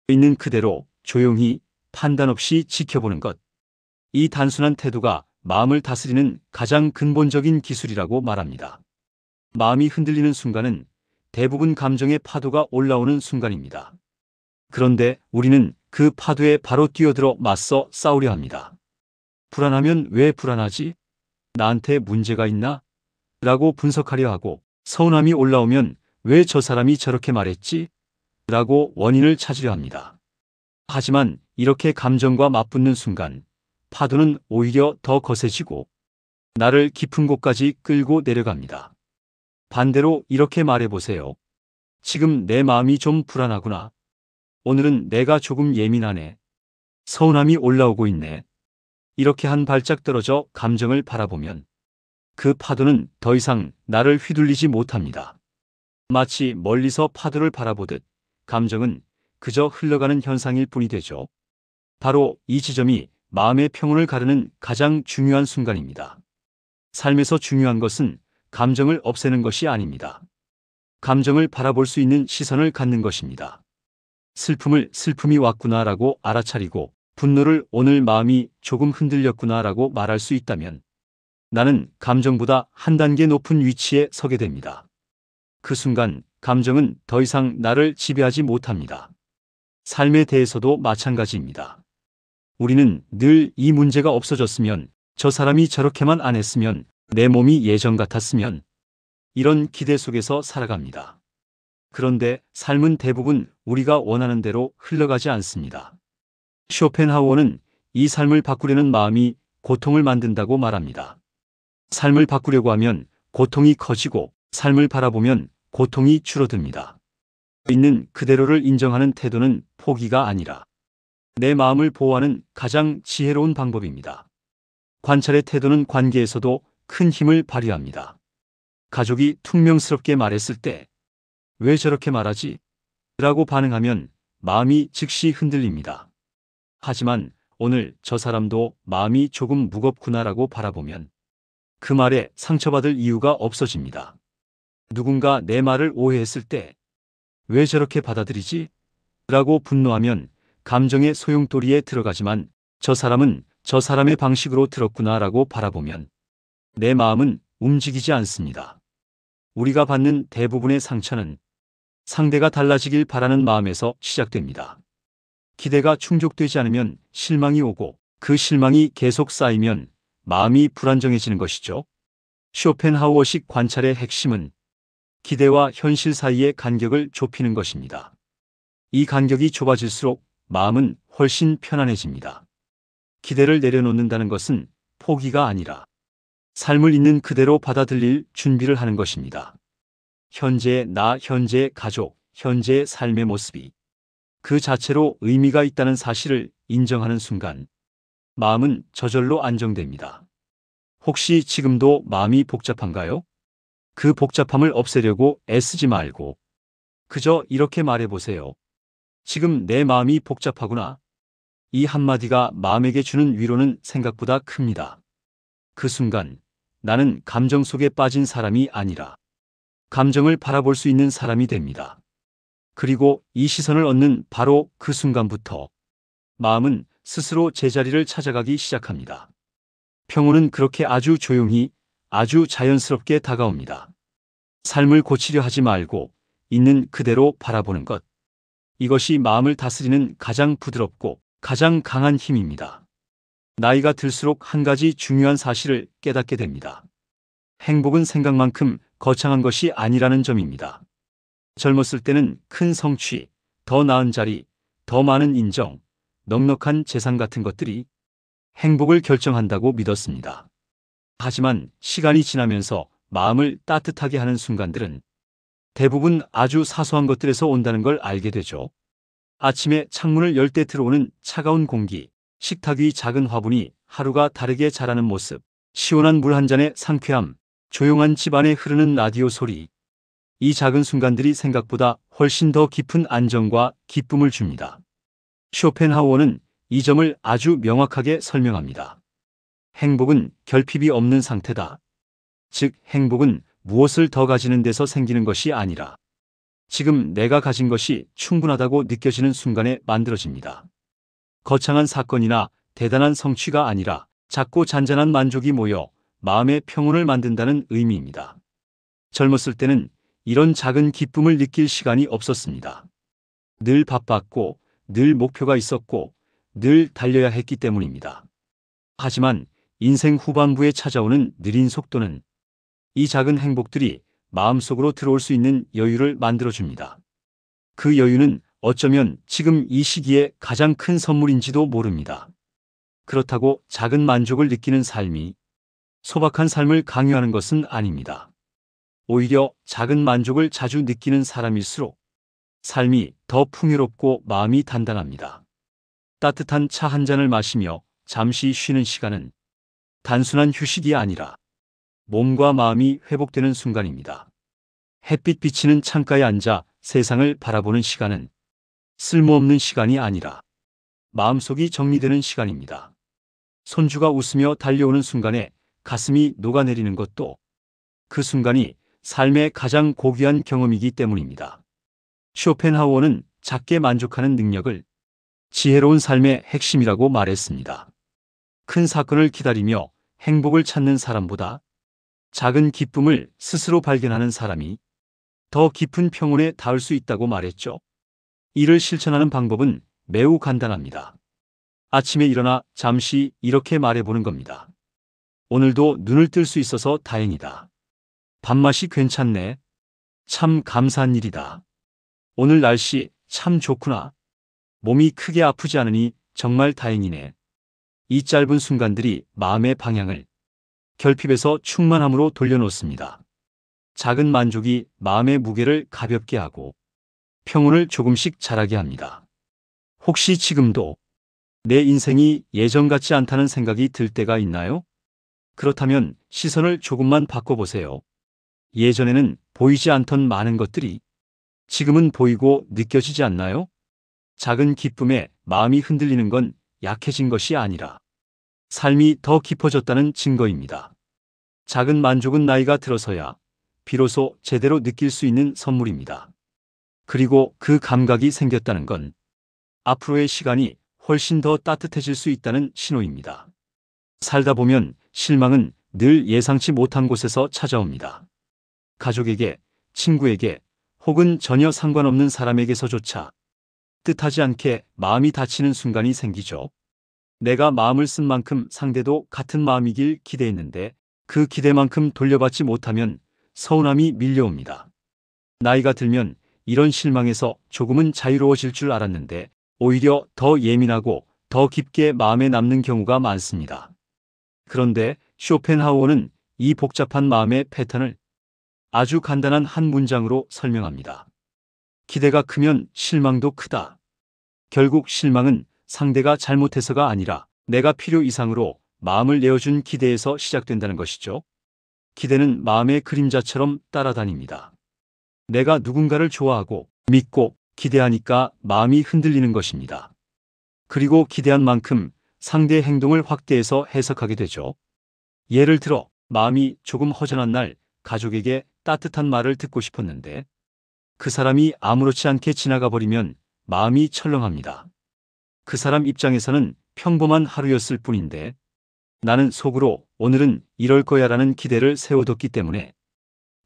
있는 그대로 조용히 판단 없이 지켜보는 것. 이 단순한 태도가 마음을 다스리는 가장 근본적인 기술이라고 말합니다. 마음이 흔들리는 순간은 대부분 감정의 파도가 올라오는 순간입니다. 그런데 우리는 그 파도에 바로 뛰어들어 맞서 싸우려 합니다. 불안하면 왜 불안하지? 나한테 문제가 있나? 라고 분석하려 하고, 서운함이 올라오면 왜 저 사람이 저렇게 말했지? 라고 원인을 찾으려 합니다. 하지만 이렇게 감정과 맞붙는 순간 파도는 오히려 더 거세지고 나를 깊은 곳까지 끌고 내려갑니다. 반대로 이렇게 말해보세요. 지금 내 마음이 좀 불안하구나. 오늘은 내가 조금 예민하네. 서운함이 올라오고 있네. 이렇게 한 발짝 떨어져 감정을 바라보면 그 파도는 더 이상 나를 휘둘리지 못합니다. 마치 멀리서 파도를 바라보듯 감정은 그저 흘러가는 현상일 뿐이 되죠. 바로 이 지점이 마음의 평온을 가르는 가장 중요한 순간입니다. 삶에서 중요한 것은 감정을 없애는 것이 아닙니다. 감정을 바라볼 수 있는 시선을 갖는 것입니다. 슬픔을 슬픔이 왔구나라고 알아차리고 분노를 오늘 마음이 조금 흔들렸구나라고 말할 수 있다면 나는 감정보다 한 단계 높은 위치에 서게 됩니다. 그 순간 감정은 더 이상 나를 지배하지 못합니다. 삶에 대해서도 마찬가지입니다. 우리는 늘 이 문제가 없어졌으면, 저 사람이 저렇게만 안 했으면, 내 몸이 예전 같았으면, 이런 기대 속에서 살아갑니다. 그런데 삶은 대부분 우리가 원하는 대로 흘러가지 않습니다. 쇼펜하우어는 이 삶을 바꾸려는 마음이 고통을 만든다고 말합니다. 삶을 바꾸려고 하면 고통이 커지고 삶을 바라보면 고통이 줄어듭니다. 있는 그대로를 인정하는 태도는 포기가 아니라 내 마음을 보호하는 가장 지혜로운 방법입니다. 관찰의 태도는 관계에서도 큰 힘을 발휘합니다. 가족이 퉁명스럽게 말했을 때 왜 저렇게 말하지? 라고 반응하면 마음이 즉시 흔들립니다. 하지만 오늘 저 사람도 마음이 조금 무겁구나라고 바라보면 그 말에 상처받을 이유가 없어집니다. 누군가 내 말을 오해했을 때 왜 저렇게 받아들이지? 라고 분노하면 감정의 소용돌이에 들어가지만 저 사람은 저 사람의 방식으로 들었구나라고 바라보면 내 마음은 움직이지 않습니다. 우리가 받는 대부분의 상처는 상대가 달라지길 바라는 마음에서 시작됩니다. 기대가 충족되지 않으면 실망이 오고 그 실망이 계속 쌓이면 마음이 불안정해지는 것이죠. 쇼펜하우어식 관찰의 핵심은 기대와 현실 사이의 간격을 좁히는 것입니다. 이 간격이 좁아질수록 마음은 훨씬 편안해집니다. 기대를 내려놓는다는 것은 포기가 아니라 삶을 있는 그대로 받아들일 준비를 하는 것입니다. 현재의 나, 현재의 가족, 현재의 삶의 모습이 그 자체로 의미가 있다는 사실을 인정하는 순간 마음은 저절로 안정됩니다. 혹시 지금도 마음이 복잡한가요? 그 복잡함을 없애려고 애쓰지 말고 그저 이렇게 말해보세요. 지금 내 마음이 복잡하구나. 이 한마디가 마음에게 주는 위로는 생각보다 큽니다. 그 순간 나는 감정 속에 빠진 사람이 아니라 감정을 바라볼 수 있는 사람이 됩니다. 그리고 이 시선을 얻는 바로 그 순간부터 마음은 스스로 제자리를 찾아가기 시작합니다. 평온은 그렇게 아주 조용히, 아주 자연스럽게 다가옵니다. 삶을 고치려 하지 말고 있는 그대로 바라보는 것. 이것이 마음을 다스리는 가장 부드럽고 가장 강한 힘입니다. 나이가 들수록 한 가지 중요한 사실을 깨닫게 됩니다. 행복은 생각만큼 거창한 것이 아니라는 점입니다. 젊었을 때는 큰 성취, 더 나은 자리, 더 많은 인정, 넉넉한 재산 같은 것들이 행복을 결정한다고 믿었습니다. 하지만 시간이 지나면서 마음을 따뜻하게 하는 순간들은 대부분 아주 사소한 것들에서 온다는 걸 알게 되죠. 아침에 창문을 열 때 들어오는 차가운 공기, 식탁 위 작은 화분이 하루가 다르게 자라는 모습, 시원한 물 한 잔의 상쾌함, 조용한 집안에 흐르는 라디오 소리. 이 작은 순간들이 생각보다 훨씬 더 깊은 안정과 기쁨을 줍니다. 쇼펜하우어는 이 점을 아주 명확하게 설명합니다. 행복은 결핍이 없는 상태다. 즉, 행복은 무엇을 더 가지는 데서 생기는 것이 아니라 지금 내가 가진 것이 충분하다고 느껴지는 순간에 만들어집니다. 거창한 사건이나 대단한 성취가 아니라 작고 잔잔한 만족이 모여 마음의 평온을 만든다는 의미입니다. 젊었을 때는 이런 작은 기쁨을 느낄 시간이 없었습니다. 늘 바빴고, 늘 목표가 있었고, 늘 달려야 했기 때문입니다. 하지만 인생 후반부에 찾아오는 느린 속도는 이 작은 행복들이 마음속으로 들어올 수 있는 여유를 만들어줍니다. 그 여유는 어쩌면 지금 이 시기에 가장 큰 선물인지도 모릅니다. 그렇다고 작은 만족을 느끼는 삶이 소박한 삶을 강요하는 것은 아닙니다. 오히려 작은 만족을 자주 느끼는 사람일수록 삶이 더 풍요롭고 마음이 단단합니다. 따뜻한 차 한 잔을 마시며 잠시 쉬는 시간은 단순한 휴식이 아니라 몸과 마음이 회복되는 순간입니다. 햇빛 비치는 창가에 앉아 세상을 바라보는 시간은 쓸모없는 시간이 아니라 마음속이 정리되는 시간입니다. 손주가 웃으며 달려오는 순간에 가슴이 녹아내리는 것도 그 순간이 삶의 가장 고귀한 경험이기 때문입니다. 쇼펜하우어는 작게 만족하는 능력을 지혜로운 삶의 핵심이라고 말했습니다. 큰 사건을 기다리며 행복을 찾는 사람보다 작은 기쁨을 스스로 발견하는 사람이 더 깊은 평온에 닿을 수 있다고 말했죠. 이를 실천하는 방법은 매우 간단합니다. 아침에 일어나 잠시 이렇게 말해보는 겁니다. 오늘도 눈을 뜰 수 있어서 다행이다. 밥맛이 괜찮네. 참 감사한 일이다. 오늘 날씨 참 좋구나. 몸이 크게 아프지 않으니 정말 다행이네. 이 짧은 순간들이 마음의 방향을 결핍에서 충만함으로 돌려놓습니다. 작은 만족이 마음의 무게를 가볍게 하고 평온을 조금씩 자라게 합니다. 혹시 지금도 내 인생이 예전 같지 않다는 생각이 들 때가 있나요? 그렇다면 시선을 조금만 바꿔보세요. 예전에는 보이지 않던 많은 것들이 지금은 보이고 느껴지지 않나요? 작은 기쁨에 마음이 흔들리는 건 약해진 것이 아니라 삶이 더 깊어졌다는 증거입니다. 작은 만족은 나이가 들어서야 비로소 제대로 느낄 수 있는 선물입니다. 그리고 그 감각이 생겼다는 건 앞으로의 시간이 훨씬 더 따뜻해질 수 있다는 신호입니다. 살다 보면 실망은 늘 예상치 못한 곳에서 찾아옵니다. 가족에게, 친구에게, 혹은 전혀 상관없는 사람에게서조차 뜻하지 않게 마음이 다치는 순간이 생기죠. 내가 마음을 쓴 만큼 상대도 같은 마음이길 기대했는데 그 기대만큼 돌려받지 못하면 서운함이 밀려옵니다. 나이가 들면 이런 실망에서 조금은 자유로워질 줄 알았는데 오히려 더 예민하고 더 깊게 마음에 남는 경우가 많습니다. 그런데 쇼펜하우어는 이 복잡한 마음의 패턴을 아주 간단한 한 문장으로 설명합니다. 기대가 크면 실망도 크다. 결국 실망은 상대가 잘못해서가 아니라 내가 필요 이상으로 마음을 내어준 기대에서 시작된다는 것이죠. 기대는 마음의 그림자처럼 따라다닙니다. 내가 누군가를 좋아하고 믿고 기대하니까 마음이 흔들리는 것입니다. 그리고 기대한 만큼 상대의 행동을 확대해서 해석하게 되죠. 예를 들어 마음이 조금 허전한 날 가족에게 따뜻한 말을 듣고 싶었는데 그 사람이 아무렇지 않게 지나가 버리면 마음이 철렁합니다. 그 사람 입장에서는 평범한 하루였을 뿐인데 나는 속으로 오늘은 이럴 거야라는 기대를 세워뒀기 때문에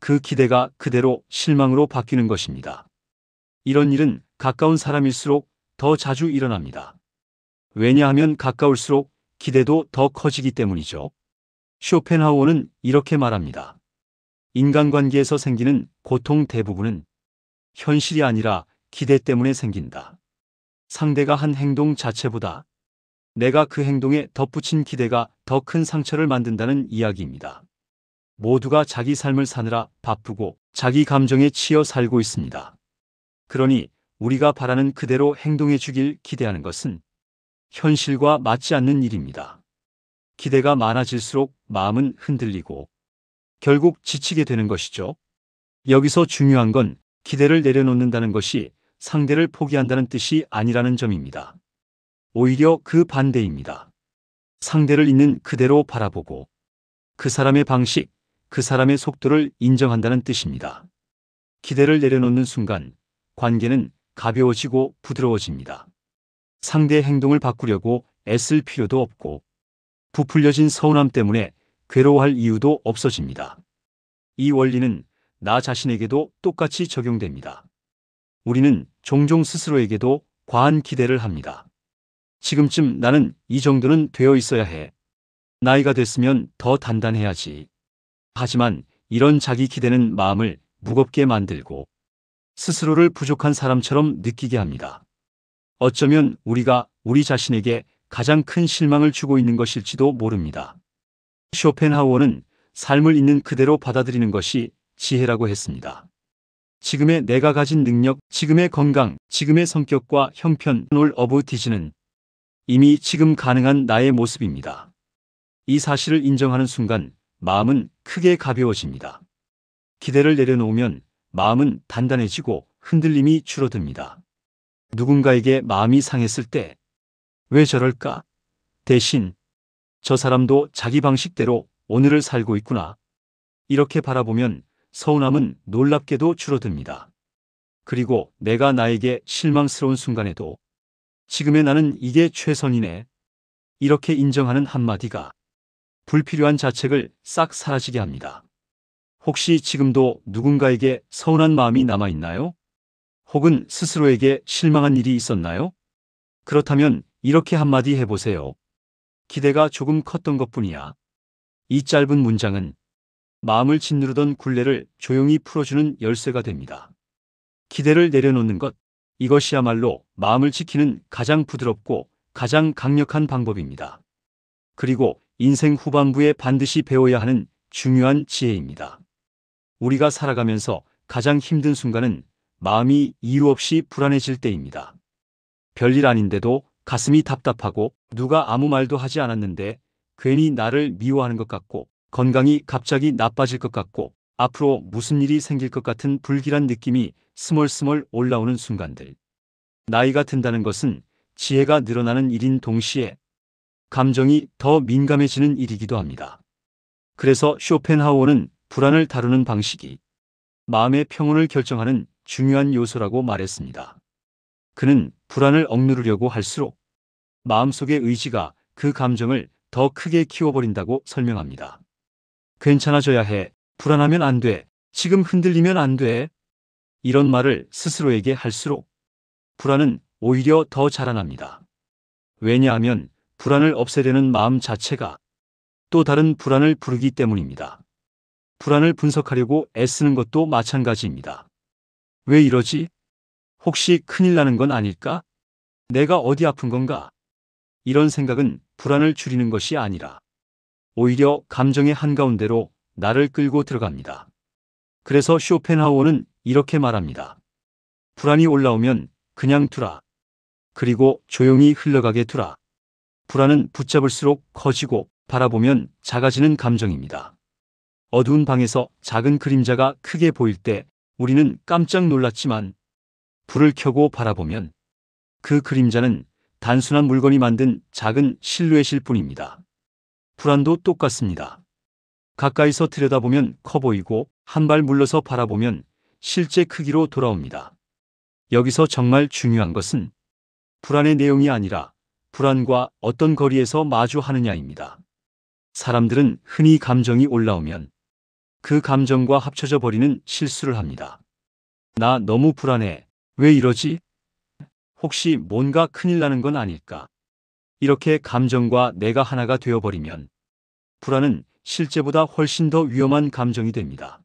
그 기대가 그대로 실망으로 바뀌는 것입니다. 이런 일은 가까운 사람일수록 더 자주 일어납니다. 왜냐하면 가까울수록 기대도 더 커지기 때문이죠. 쇼펜하우어는 이렇게 말합니다. 인간관계에서 생기는 고통 대부분은 현실이 아니라 기대 때문에 생긴다. 상대가 한 행동 자체보다 내가 그 행동에 덧붙인 기대가 더 큰 상처를 만든다는 이야기입니다. 모두가 자기 삶을 사느라 바쁘고 자기 감정에 치여 살고 있습니다. 그러니 우리가 바라는 그대로 행동해 주길 기대하는 것은 현실과 맞지 않는 일입니다. 기대가 많아질수록 마음은 흔들리고 결국 지치게 되는 것이죠. 여기서 중요한 건 기대를 내려놓는다는 것이 상대를 포기한다는 뜻이 아니라는 점입니다. 오히려 그 반대입니다. 상대를 있는 그대로 바라보고 그 사람의 방식, 그 사람의 속도를 인정한다는 뜻입니다. 기대를 내려놓는 순간 관계는 가벼워지고 부드러워집니다. 상대의 행동을 바꾸려고 애쓸 필요도 없고 부풀려진 서운함 때문에 괴로워할 이유도 없어집니다. 이 원리는 나 자신에게도 똑같이 적용됩니다. 우리는 종종 스스로에게도 과한 기대를 합니다. 지금쯤 나는 이 정도는 되어 있어야 해. 나이가 됐으면 더 단단해야지. 하지만 이런 자기 기대는 마음을 무겁게 만들고 스스로를 부족한 사람처럼 느끼게 합니다. 어쩌면 우리가 우리 자신에게 가장 큰 실망을 주고 있는 것일지도 모릅니다. 쇼펜하우어는 삶을 있는 그대로 받아들이는 것이 지혜라고 했습니다. 지금의 내가 가진 능력, 지금의 건강, 지금의 성격과 형편, all of this는 이미 지금 가능한 나의 모습입니다. 이 사실을 인정하는 순간 마음은 크게 가벼워집니다. 기대를 내려놓으면 마음은 단단해지고 흔들림이 줄어듭니다. 누군가에게 마음이 상했을 때 왜 저럴까? 대신 저 사람도 자기 방식대로 오늘을 살고 있구나. 이렇게 바라보면 서운함은 놀랍게도 줄어듭니다. 그리고 내가 나에게 실망스러운 순간에도 지금의 나는 이게 최선이네. 이렇게 인정하는 한마디가 불필요한 자책을 싹 사라지게 합니다. 혹시 지금도 누군가에게 서운한 마음이 남아있나요? 혹은 스스로에게 실망한 일이 있었나요? 그렇다면 이렇게 한마디 해보세요. 기대가 조금 컸던 것뿐이야. 이 짧은 문장은 마음을 짓누르던 굴레를 조용히 풀어주는 열쇠가 됩니다. 기대를 내려놓는 것, 이것이야말로 마음을 지키는 가장 부드럽고 가장 강력한 방법입니다. 그리고 인생 후반부에 반드시 배워야 하는 중요한 지혜입니다. 우리가 살아가면서 가장 힘든 순간은 마음이 이유 없이 불안해질 때입니다. 별일 아닌데도 가슴이 답답하고 누가 아무 말도 하지 않았는데 괜히 나를 미워하는 것 같고 건강이 갑자기 나빠질 것 같고 앞으로 무슨 일이 생길 것 같은 불길한 느낌이 스멀스멀 올라오는 순간들. 나이가 든다는 것은 지혜가 늘어나는 일인 동시에 감정이 더 민감해지는 일이기도 합니다. 그래서 쇼펜하우어는 불안을 다루는 방식이 마음의 평온을 결정하는 중요한 요소라고 말했습니다. 그는 불안을 억누르려고 할수록 마음속의 의지가 그 감정을 더 크게 키워버린다고 설명합니다. 괜찮아져야 해. 불안하면 안 돼. 지금 흔들리면 안 돼. 이런 말을 스스로에게 할수록 불안은 오히려 더 자라납니다. 왜냐하면 불안을 없애려는 마음 자체가 또 다른 불안을 부르기 때문입니다. 불안을 분석하려고 애쓰는 것도 마찬가지입니다. 왜 이러지? 혹시 큰일 나는 건 아닐까? 내가 어디 아픈 건가? 이런 생각은 불안을 줄이는 것이 아니라 오히려 감정의 한가운데로 나를 끌고 들어갑니다. 그래서 쇼펜하우어는 이렇게 말합니다. 불안이 올라오면 그냥 두라. 그리고 조용히 흘러가게 두라. 불안은 붙잡을수록 커지고 바라보면 작아지는 감정입니다. 어두운 방에서 작은 그림자가 크게 보일 때 우리는 깜짝 놀랐지만 불을 켜고 바라보면 그 그림자는 단순한 물건이 만든 작은 실루엣일 뿐입니다. 불안도 똑같습니다. 가까이서 들여다보면 커 보이고 한 발 물러서 바라보면 실제 크기로 돌아옵니다. 여기서 정말 중요한 것은 불안의 내용이 아니라 불안과 어떤 거리에서 마주하느냐입니다. 사람들은 흔히 감정이 올라오면 그 감정과 합쳐져 버리는 실수를 합니다. 나 너무 불안해. 왜 이러지? 혹시 뭔가 큰일 나는 건 아닐까? 이렇게 감정과 내가 하나가 되어버리면 불안은 실제보다 훨씬 더 위험한 감정이 됩니다.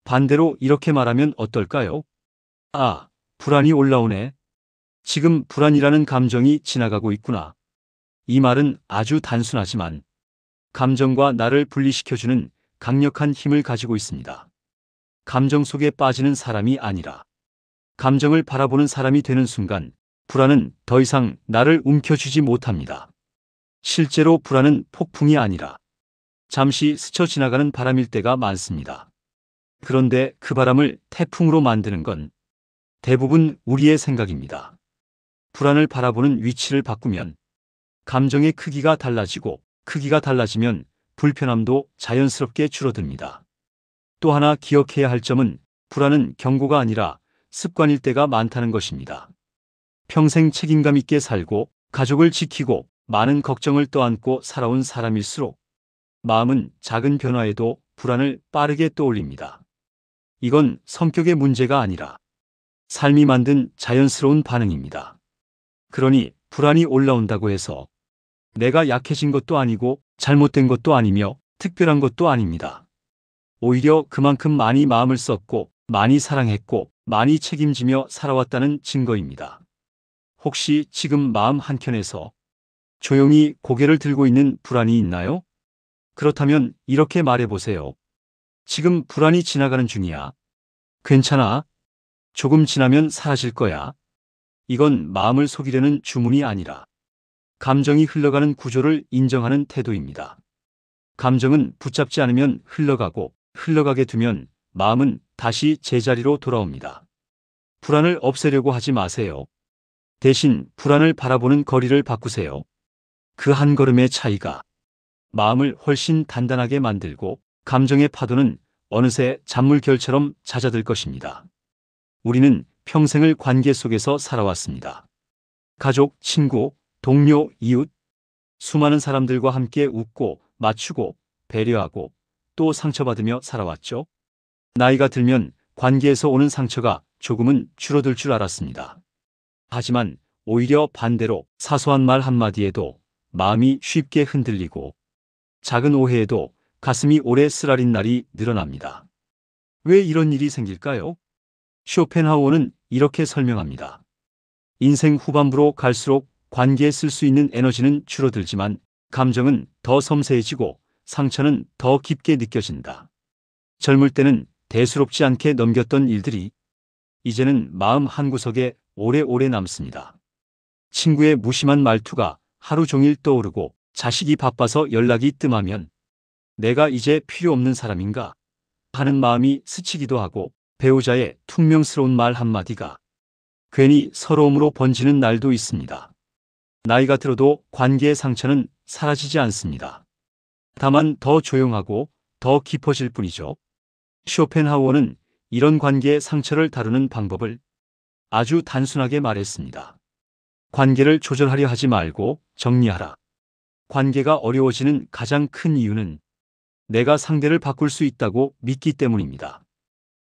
반대로 이렇게 말하면 어떨까요? 아, 불안이 올라오네. 지금 불안이라는 감정이 지나가고 있구나. 이 말은 아주 단순하지만 감정과 나를 분리시켜주는 강력한 힘을 가지고 있습니다. 감정 속에 빠지는 사람이 아니라 감정을 바라보는 사람이 되는 순간 불안은 더 이상 나를 움켜쥐지 못합니다. 실제로 불안은 폭풍이 아니라 잠시 스쳐 지나가는 바람일 때가 많습니다. 그런데 그 바람을 태풍으로 만드는 건 대부분 우리의 생각입니다. 불안을 바라보는 위치를 바꾸면 감정의 크기가 달라지고 크기가 달라지면 불편함도 자연스럽게 줄어듭니다. 또 하나 기억해야 할 점은 불안은 경고가 아니라 습관일 때가 많다는 것입니다. 평생 책임감 있게 살고 가족을 지키고 많은 걱정을 떠안고 살아온 사람일수록 마음은 작은 변화에도 불안을 빠르게 떠올립니다. 이건 성격의 문제가 아니라 삶이 만든 자연스러운 반응입니다. 그러니 불안이 올라온다고 해서 내가 약해진 것도 아니고 잘못된 것도 아니며 특별한 것도 아닙니다. 오히려 그만큼 많이 마음을 썼고 많이 사랑했고 많이 책임지며 살아왔다는 증거입니다. 혹시 지금 마음 한켠에서 조용히 고개를 들고 있는 불안이 있나요? 그렇다면 이렇게 말해보세요. 지금 불안이 지나가는 중이야. 괜찮아. 조금 지나면 사라질 거야. 이건 마음을 속이려는 주문이 아니라 감정이 흘러가는 구조를 인정하는 태도입니다. 감정은 붙잡지 않으면 흘러가고 흘러가게 두면 마음은 다시 제자리로 돌아옵니다. 불안을 없애려고 하지 마세요. 대신 불안을 바라보는 거리를 바꾸세요. 그 한 걸음의 차이가 마음을 훨씬 단단하게 만들고 감정의 파도는 어느새 잔물결처럼 잦아들 것입니다. 우리는 평생을 관계 속에서 살아왔습니다. 가족, 친구, 동료, 이웃, 수많은 사람들과 함께 웃고 맞추고 배려하고 또 상처받으며 살아왔죠. 나이가 들면 관계에서 오는 상처가 조금은 줄어들 줄 알았습니다. 하지만 오히려 반대로 사소한 말 한마디에도 마음이 쉽게 흔들리고 작은 오해에도 가슴이 오래 쓰라린 날이 늘어납니다. 왜 이런 일이 생길까요? 쇼펜하우어는 이렇게 설명합니다. 인생 후반부로 갈수록 관계에 쓸 수 있는 에너지는 줄어들지만 감정은 더 섬세해지고 상처는 더 깊게 느껴진다. 젊을 때는 대수롭지 않게 넘겼던 일들이 이제는 마음 한구석에 오래오래 남습니다. 친구의 무심한 말투가 하루 종일 떠오르고 자식이 바빠서 연락이 뜸하면 내가 이제 필요 없는 사람인가 하는 마음이 스치기도 하고 배우자의 퉁명스러운 말 한마디가 괜히 서러움으로 번지는 날도 있습니다. 나이가 들어도 관계의 상처는 사라지지 않습니다. 다만 더 조용하고 더 깊어질 뿐이죠. 쇼펜하우어는 이런 관계의 상처를 다루는 방법을 아주 단순하게 말했습니다. 관계를 조절하려 하지 말고 정리하라. 관계가 어려워지는 가장 큰 이유는 내가 상대를 바꿀 수 있다고 믿기 때문입니다.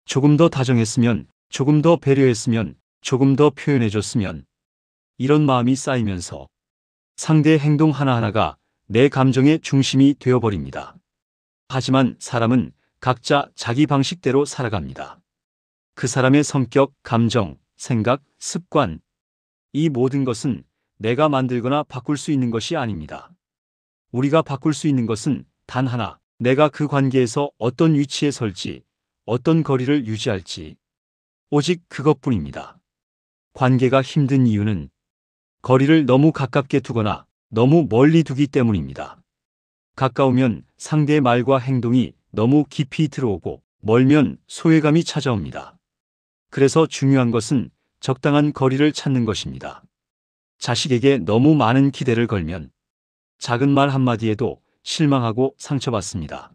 조금 더 다정했으면, 조금 더 배려했으면, 조금 더 표현해줬으면 이런 마음이 쌓이면서 상대의 행동 하나하나가 내 감정의 중심이 되어버립니다. 하지만 사람은 각자 자기 방식대로 살아갑니다. 그 사람의 성격, 감정, 생각, 습관, 이 모든 것은 내가 만들거나 바꿀 수 있는 것이 아닙니다. 우리가 바꿀 수 있는 것은 단 하나, 내가 그 관계에서 어떤 위치에 설지, 어떤 거리를 유지할지, 오직 그것뿐입니다. 관계가 힘든 이유는 거리를 너무 가깝게 두거나 너무 멀리 두기 때문입니다. 가까우면 상대의 말과 행동이 너무 깊이 들어오고 멀면 소외감이 찾아옵니다. 그래서 중요한 것은 적당한 거리를 찾는 것입니다. 자식에게 너무 많은 기대를 걸면 작은 말 한마디에도 실망하고 상처받습니다.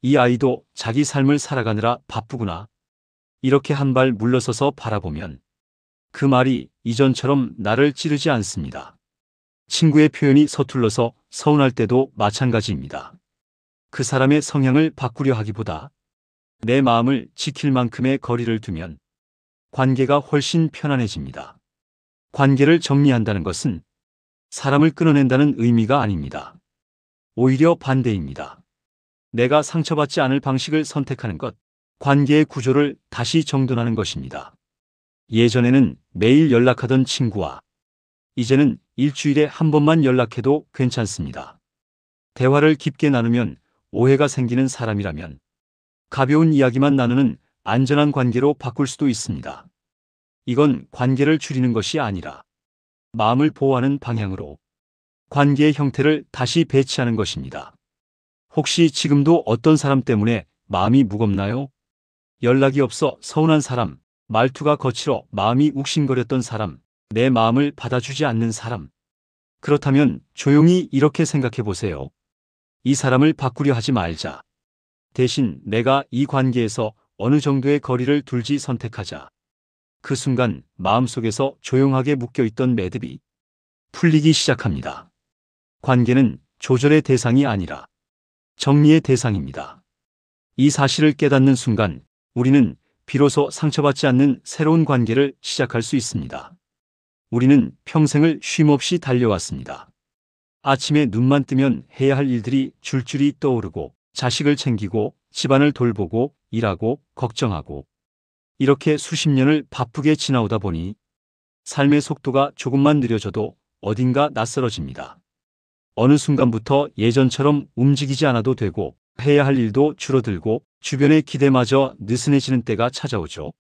이 아이도 자기 삶을 살아가느라 바쁘구나. 이렇게 한 발 물러서서 바라보면 그 말이 이전처럼 나를 찌르지 않습니다. 친구의 표현이 서툴러서 서운할 때도 마찬가지입니다. 그 사람의 성향을 바꾸려 하기보다 내 마음을 지킬 만큼의 거리를 두면 관계가 훨씬 편안해집니다. 관계를 정리한다는 것은 사람을 끊어낸다는 의미가 아닙니다. 오히려 반대입니다. 내가 상처받지 않을 방식을 선택하는 것, 관계의 구조를 다시 정돈하는 것입니다. 예전에는 매일 연락하던 친구와 이제는 일주일에 한 번만 연락해도 괜찮습니다. 대화를 깊게 나누면 오해가 생기는 사람이라면 가벼운 이야기만 나누는 안전한 관계로 바꿀 수도 있습니다. 이건 관계를 줄이는 것이 아니라 마음을 보호하는 방향으로 관계의 형태를 다시 배치하는 것입니다. 혹시 지금도 어떤 사람 때문에 마음이 무겁나요? 연락이 없어 서운한 사람, 말투가 거칠어 마음이 욱신거렸던 사람, 내 마음을 받아주지 않는 사람. 그렇다면 조용히 이렇게 생각해 보세요. 이 사람을 바꾸려 하지 말자. 대신 내가 이 관계에서 어느 정도의 거리를 둘지 선택하자. 그 순간 마음속에서 조용하게 묶여있던 매듭이 풀리기 시작합니다. 관계는 조절의 대상이 아니라 정리의 대상입니다. 이 사실을 깨닫는 순간 우리는 비로소 상처받지 않는 새로운 관계를 시작할 수 있습니다. 우리는 평생을 쉼없이 달려왔습니다. 아침에 눈만 뜨면 해야 할 일들이 줄줄이 떠오르고 자식을 챙기고 집안을 돌보고 일하고 걱정하고 이렇게 수십 년을 바쁘게 지나오다 보니 삶의 속도가 조금만 느려져도 어딘가 낯설어집니다. 어느 순간부터 예전처럼 움직이지 않아도 되고 해야 할 일도 줄어들고 주변의 기대마저 느슨해지는 때가 찾아오죠.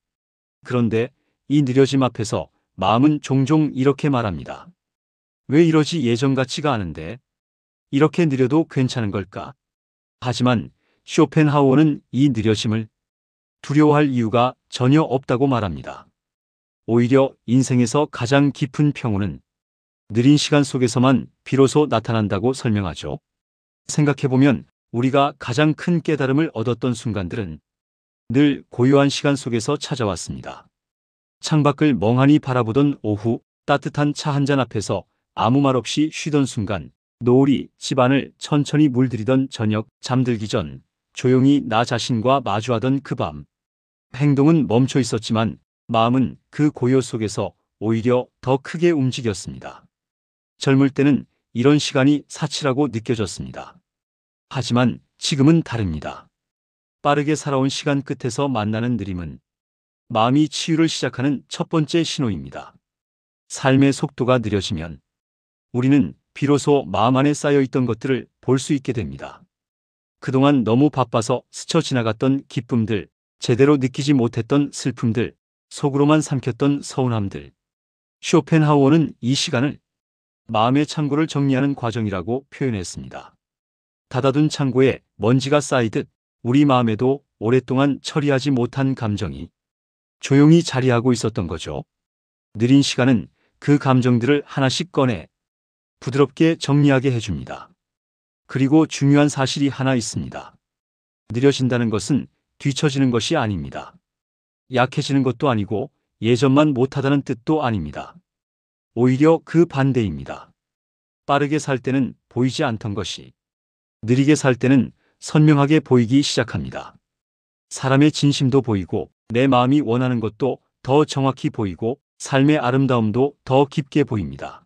그런데 이 느려짐 앞에서 마음은 종종 이렇게 말합니다. 왜 이러지 예전 같지가 않은데? 이렇게 느려도 괜찮은 걸까? 하지만 쇼펜하우어는 이 느려짐을 두려워할 이유가 전혀 없다고 말합니다. 오히려 인생에서 가장 깊은 평온은 느린 시간 속에서만 비로소 나타난다고 설명하죠. 생각해보면 우리가 가장 큰 깨달음을 얻었던 순간들은 늘 고요한 시간 속에서 찾아왔습니다. 창밖을 멍하니 바라보던 오후, 따뜻한 차 한 잔 앞에서 아무 말 없이 쉬던 순간, 노을이 집안을 천천히 물들이던 저녁, 잠들기 전 조용히 나 자신과 마주하던 그 밤. 행동은 멈춰 있었지만 마음은 그 고요 속에서 오히려 더 크게 움직였습니다. 젊을 때는 이런 시간이 사치라고 느껴졌습니다. 하지만 지금은 다릅니다. 빠르게 살아온 시간 끝에서 만나는 느림은 마음이 치유를 시작하는 첫 번째 신호입니다. 삶의 속도가 느려지면 우리는 비로소 마음 안에 쌓여있던 것들을 볼 수 있게 됩니다. 그동안 너무 바빠서 스쳐 지나갔던 기쁨들, 제대로 느끼지 못했던 슬픔들, 속으로만 삼켰던 서운함들. 쇼펜하우어는 이 시간을 마음의 창고를 정리하는 과정이라고 표현했습니다. 닫아둔 창고에 먼지가 쌓이듯 우리 마음에도 오랫동안 처리하지 못한 감정이 조용히 자리하고 있었던 거죠. 느린 시간은 그 감정들을 하나씩 꺼내 부드럽게 정리하게 해줍니다. 그리고 중요한 사실이 하나 있습니다. 느려진다는 것은 뒤처지는 것이 아닙니다. 약해지는 것도 아니고 예전만 못하다는 뜻도 아닙니다. 오히려 그 반대입니다. 빠르게 살 때는 보이지 않던 것이 느리게 살 때는 선명하게 보이기 시작합니다. 사람의 진심도 보이고 내 마음이 원하는 것도 더 정확히 보이고 삶의 아름다움도 더 깊게 보입니다.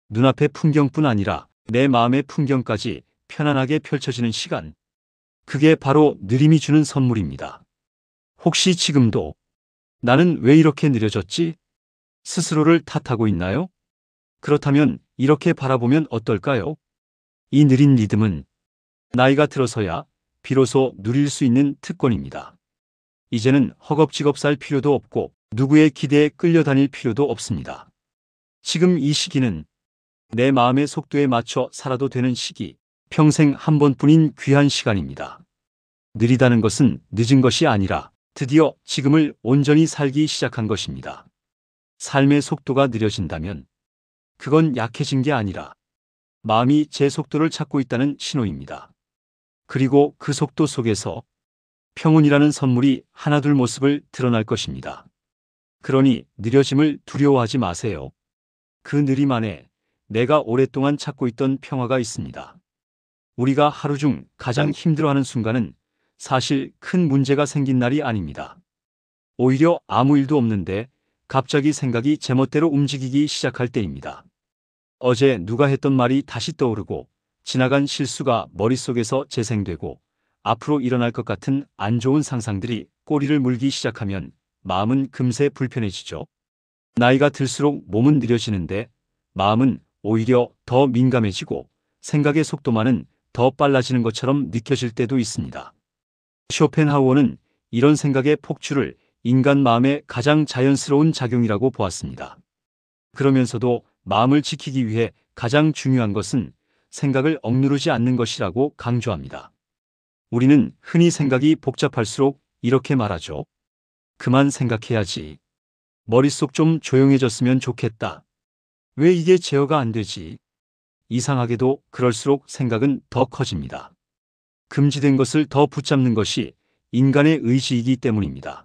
눈앞의 풍경뿐 아니라 내 마음의 풍경까지 편안하게 펼쳐지는 시간. 그게 바로 느림이 주는 선물입니다. 혹시 지금도 나는 왜 이렇게 느려졌지? 스스로를 탓하고 있나요? 그렇다면 이렇게 바라보면 어떨까요? 이 느린 리듬은 나이가 들어서야 비로소 누릴 수 있는 특권입니다. 이제는 허겁지겁 살 필요도 없고 누구의 기대에 끌려다닐 필요도 없습니다. 지금 이 시기는 내 마음의 속도에 맞춰 살아도 되는 시기, 평생 한 번뿐인 귀한 시간입니다. 느리다는 것은 늦은 것이 아니라 드디어 지금을 온전히 살기 시작한 것입니다. 삶의 속도가 느려진다면 그건 약해진 게 아니라 마음이 제 속도를 찾고 있다는 신호입니다. 그리고 그 속도 속에서 평온이라는 선물이 하나둘 모습을 드러날 것입니다. 그러니 느려짐을 두려워하지 마세요. 그 느림 안에 내가 오랫동안 찾고 있던 평화가 있습니다. 우리가 하루 중 가장 힘들어하는 순간은 사실 큰 문제가 생긴 날이 아닙니다. 오히려 아무 일도 없는데 갑자기 생각이 제멋대로 움직이기 시작할 때입니다. 어제 누가 했던 말이 다시 떠오르고 지나간 실수가 머릿속에서 재생되고 앞으로 일어날 것 같은 안 좋은 상상들이 꼬리를 물기 시작하면 마음은 금세 불편해지죠. 나이가 들수록 몸은 느려지는데 마음은 오히려 더 민감해지고 생각의 속도만은 더 빨라지는 것처럼 느껴질 때도 있습니다. 쇼펜하우어는 이런 생각의 폭주를 인간 마음의 가장 자연스러운 작용이라고 보았습니다. 그러면서도 마음을 지키기 위해 가장 중요한 것은 생각을 억누르지 않는 것이라고 강조합니다. 우리는 흔히 생각이 복잡할수록 이렇게 말하죠. 그만 생각해야지. 머릿속 좀 조용해졌으면 좋겠다. 왜 이게 제어가 안 되지? 이상하게도 그럴수록 생각은 더 커집니다. 금지된 것을 더 붙잡는 것이 인간의 의지이기 때문입니다.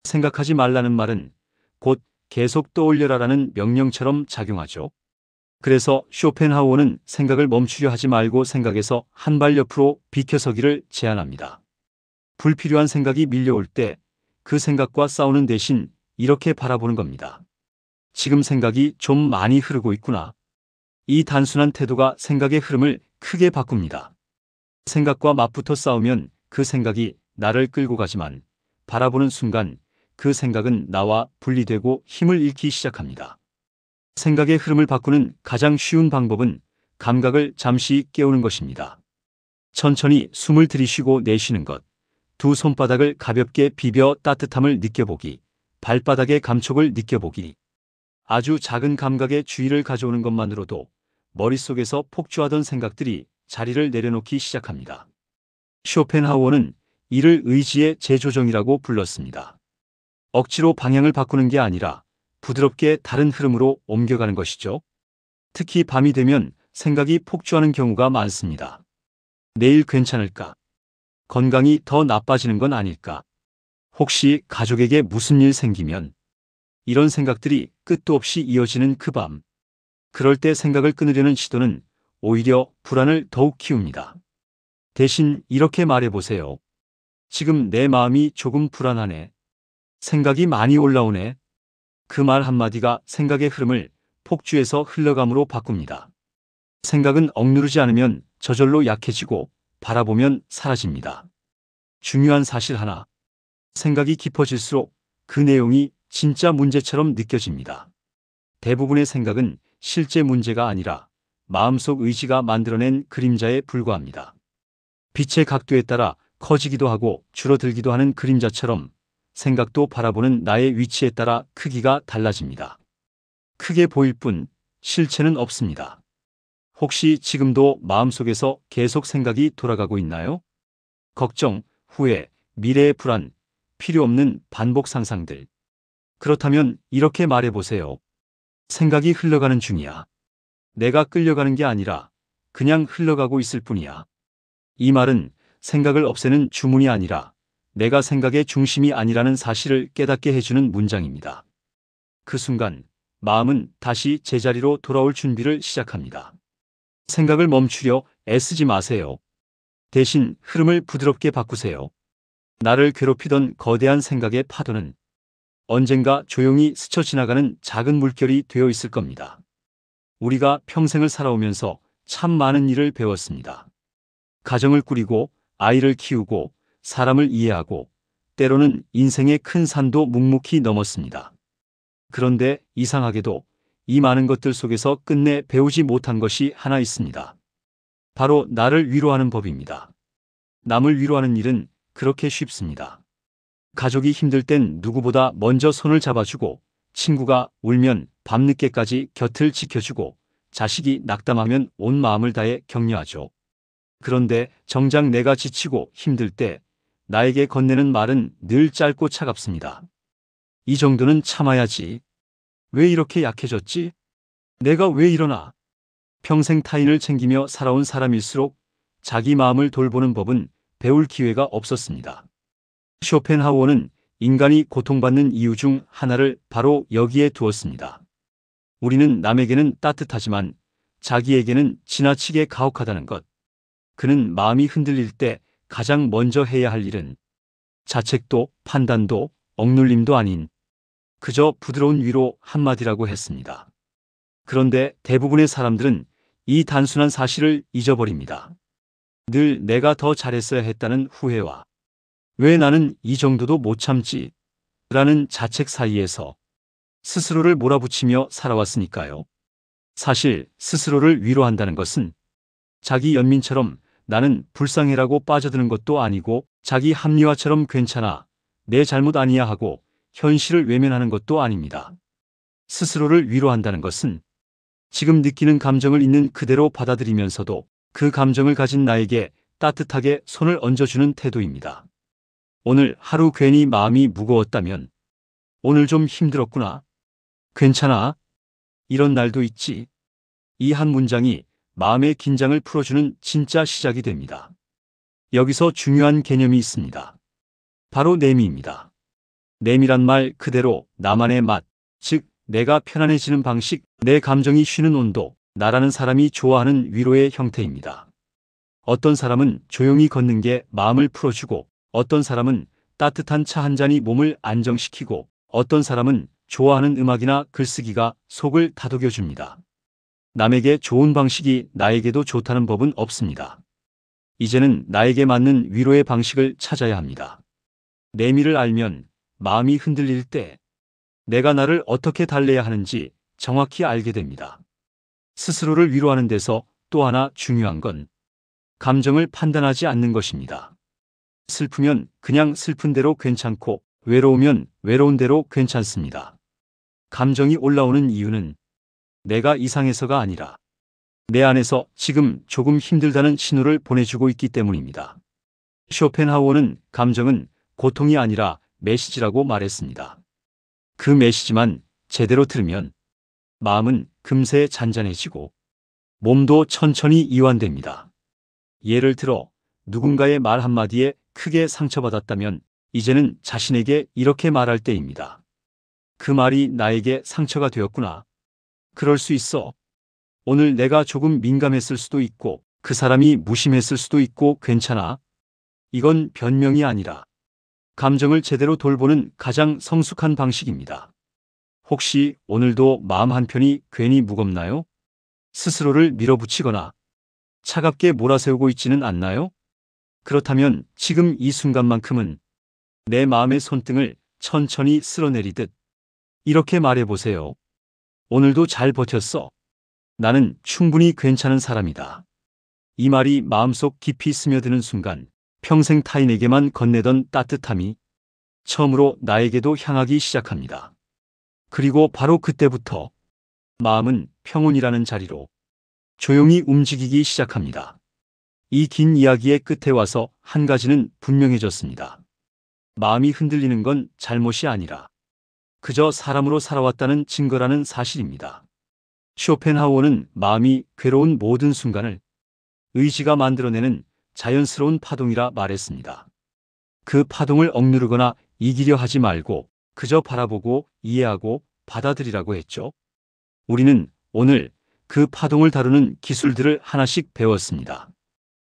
생각하지 말라는 말은 곧 계속 떠올려라라는 명령처럼 작용하죠. 그래서 쇼펜하우어는 생각을 멈추려 하지 말고 생각에서 한 발 옆으로 비켜서기를 제안합니다. 불필요한 생각이 밀려올 때 그 생각과 싸우는 대신 이렇게 바라보는 겁니다. 지금 생각이 좀 많이 흐르고 있구나. 이 단순한 태도가 생각의 흐름을 크게 바꿉니다. 생각과 맞붙어 싸우면 그 생각이 나를 끌고 가지만 바라보는 순간 그 생각은 나와 분리되고 힘을 잃기 시작합니다. 생각의 흐름을 바꾸는 가장 쉬운 방법은 감각을 잠시 깨우는 것입니다. 천천히 숨을 들이쉬고 내쉬는 것, 두 손바닥을 가볍게 비벼 따뜻함을 느껴보기, 발바닥의 감촉을 느껴보기. 아주 작은 감각에 주의를 가져오는 것만으로도 머릿속에서 폭주하던 생각들이 자리를 내려놓기 시작합니다. 쇼펜하우어는 이를 의지의 재조정이라고 불렀습니다. 억지로 방향을 바꾸는 게 아니라 부드럽게 다른 흐름으로 옮겨가는 것이죠. 특히 밤이 되면 생각이 폭주하는 경우가 많습니다. 내일 괜찮을까? 건강이 더 나빠지는 건 아닐까? 혹시 가족에게 무슨 일 생기면? 이런 생각들이 끝도 없이 이어지는 그 밤. 그럴 때 생각을 끊으려는 시도는 오히려 불안을 더욱 키웁니다. 대신 이렇게 말해보세요. 지금 내 마음이 조금 불안하네. 생각이 많이 올라오네. 그 말 한마디가 생각의 흐름을 폭주에서 흘러감으로 바꿉니다. 생각은 억누르지 않으면 저절로 약해지고 바라보면 사라집니다. 중요한 사실 하나. 생각이 깊어질수록 그 내용이 진짜 문제처럼 느껴집니다. 대부분의 생각은 실제 문제가 아니라 마음속 의지가 만들어낸 그림자에 불과합니다. 빛의 각도에 따라 커지기도 하고 줄어들기도 하는 그림자처럼 생각도 바라보는 나의 위치에 따라 크기가 달라집니다. 크게 보일 뿐 실체는 없습니다. 혹시 지금도 마음속에서 계속 생각이 돌아가고 있나요? 걱정, 후회, 미래의 불안, 필요 없는 반복 상상들. 그렇다면 이렇게 말해보세요. 생각이 흘러가는 중이야. 내가 끌려가는 게 아니라 그냥 흘러가고 있을 뿐이야. 이 말은 생각을 없애는 주문이 아니라 내가 생각의 중심이 아니라는 사실을 깨닫게 해주는 문장입니다. 그 순간 마음은 다시 제자리로 돌아올 준비를 시작합니다. 생각을 멈추려 애쓰지 마세요. 대신 흐름을 부드럽게 바꾸세요. 나를 괴롭히던 거대한 생각의 파도는 언젠가 조용히 스쳐 지나가는 작은 물결이 되어 있을 겁니다. 우리가 평생을 살아오면서 참 많은 일을 배웠습니다. 가정을 꾸리고 아이를 키우고 사람을 이해하고 때로는 인생의 큰 산도 묵묵히 넘었습니다. 그런데 이상하게도 이 많은 것들 속에서 끝내 배우지 못한 것이 하나 있습니다. 바로 나를 위로하는 법입니다. 남을 위로하는 일은 그렇게 쉽습니다. 가족이 힘들 땐 누구보다 먼저 손을 잡아주고, 친구가 울면 밤늦게까지 곁을 지켜주고, 자식이 낙담하면 온 마음을 다해 격려하죠. 그런데 정작 내가 지치고 힘들 때 나에게 건네는 말은 늘 짧고 차갑습니다. 이 정도는 참아야지. 왜 이렇게 약해졌지? 내가 왜 이러나? 평생 타인을 챙기며 살아온 사람일수록 자기 마음을 돌보는 법은 배울 기회가 없었습니다. 쇼펜하우어는 인간이 고통받는 이유 중 하나를 바로 여기에 두었습니다. 우리는 남에게는 따뜻하지만 자기에게는 지나치게 가혹하다는 것. 그는 마음이 흔들릴 때 가장 먼저 해야 할 일은 자책도 판단도 억눌림도 아닌 그저 부드러운 위로 한마디라고 했습니다. 그런데 대부분의 사람들은 이 단순한 사실을 잊어버립니다. 늘 내가 더 잘했어야 했다는 후회와 왜 나는 이 정도도 못 참지? 라는 자책 사이에서 스스로를 몰아붙이며 살아왔으니까요. 사실 스스로를 위로한다는 것은 자기 연민처럼 나는 불쌍해라고 빠져드는 것도 아니고 자기 합리화처럼 괜찮아, 내 잘못 아니야 하고 현실을 외면하는 것도 아닙니다. 스스로를 위로한다는 것은 지금 느끼는 감정을 있는 그대로 받아들이면서도 그 감정을 가진 나에게 따뜻하게 손을 얹어주는 태도입니다. 오늘 하루 괜히 마음이 무거웠다면 오늘 좀 힘들었구나. 괜찮아. 이런 날도 있지. 이 한 문장이 마음의 긴장을 풀어주는 진짜 시작이 됩니다. 여기서 중요한 개념이 있습니다. 바로 내미입니다. 내미란 말 그대로 나만의 맛, 즉 내가 편안해지는 방식, 내 감정이 쉬는 온도, 나라는 사람이 좋아하는 위로의 형태입니다. 어떤 사람은 조용히 걷는 게 마음을 풀어주고, 어떤 사람은 따뜻한 차 한 잔이 몸을 안정시키고, 어떤 사람은 좋아하는 음악이나 글쓰기가 속을 다독여줍니다. 남에게 좋은 방식이 나에게도 좋다는 법은 없습니다. 이제는 나에게 맞는 위로의 방식을 찾아야 합니다. 내미를 알면 마음이 흔들릴 때 내가 나를 어떻게 달래야 하는지 정확히 알게 됩니다. 스스로를 위로하는 데서 또 하나 중요한 건 감정을 판단하지 않는 것입니다. 슬프면 그냥 슬픈 대로 괜찮고 외로우면 외로운 대로 괜찮습니다. 감정이 올라오는 이유는 내가 이상해서가 아니라 내 안에서 지금 조금 힘들다는 신호를 보내주고 있기 때문입니다. 쇼펜하우어는 감정은 고통이 아니라 메시지라고 말했습니다. 그 메시지만 제대로 들으면 마음은 금세 잔잔해지고 몸도 천천히 이완됩니다. 예를 들어 누군가의 말 한마디에 크게 상처받았다면 이제는 자신에게 이렇게 말할 때입니다. 그 말이 나에게 상처가 되었구나. 그럴 수 있어. 오늘 내가 조금 민감했을 수도 있고 그 사람이 무심했을 수도 있고 괜찮아. 이건 변명이 아니라 감정을 제대로 돌보는 가장 성숙한 방식입니다. 혹시 오늘도 마음 한편이 괜히 무겁나요? 스스로를 밀어붙이거나 차갑게 몰아세우고 있지는 않나요? 그렇다면 지금 이 순간만큼은 내 마음의 손등을 천천히 쓸어내리듯 이렇게 말해보세요. 오늘도 잘 버텼어. 나는 충분히 괜찮은 사람이다. 이 말이 마음속 깊이 스며드는 순간 평생 타인에게만 건네던 따뜻함이 처음으로 나에게도 향하기 시작합니다. 그리고 바로 그때부터 마음은 평온이라는 자리로 조용히 움직이기 시작합니다. 이 긴 이야기의 끝에 와서 한 가지는 분명해졌습니다. 마음이 흔들리는 건 잘못이 아니라 그저 사람으로 살아왔다는 증거라는 사실입니다. 쇼펜하우어는 마음이 괴로운 모든 순간을 의지가 만들어내는 자연스러운 파동이라 말했습니다. 그 파동을 억누르거나 이기려 하지 말고 그저 바라보고 이해하고 받아들이라고 했죠. 우리는 오늘 그 파동을 다루는 기술들을 하나씩 배웠습니다.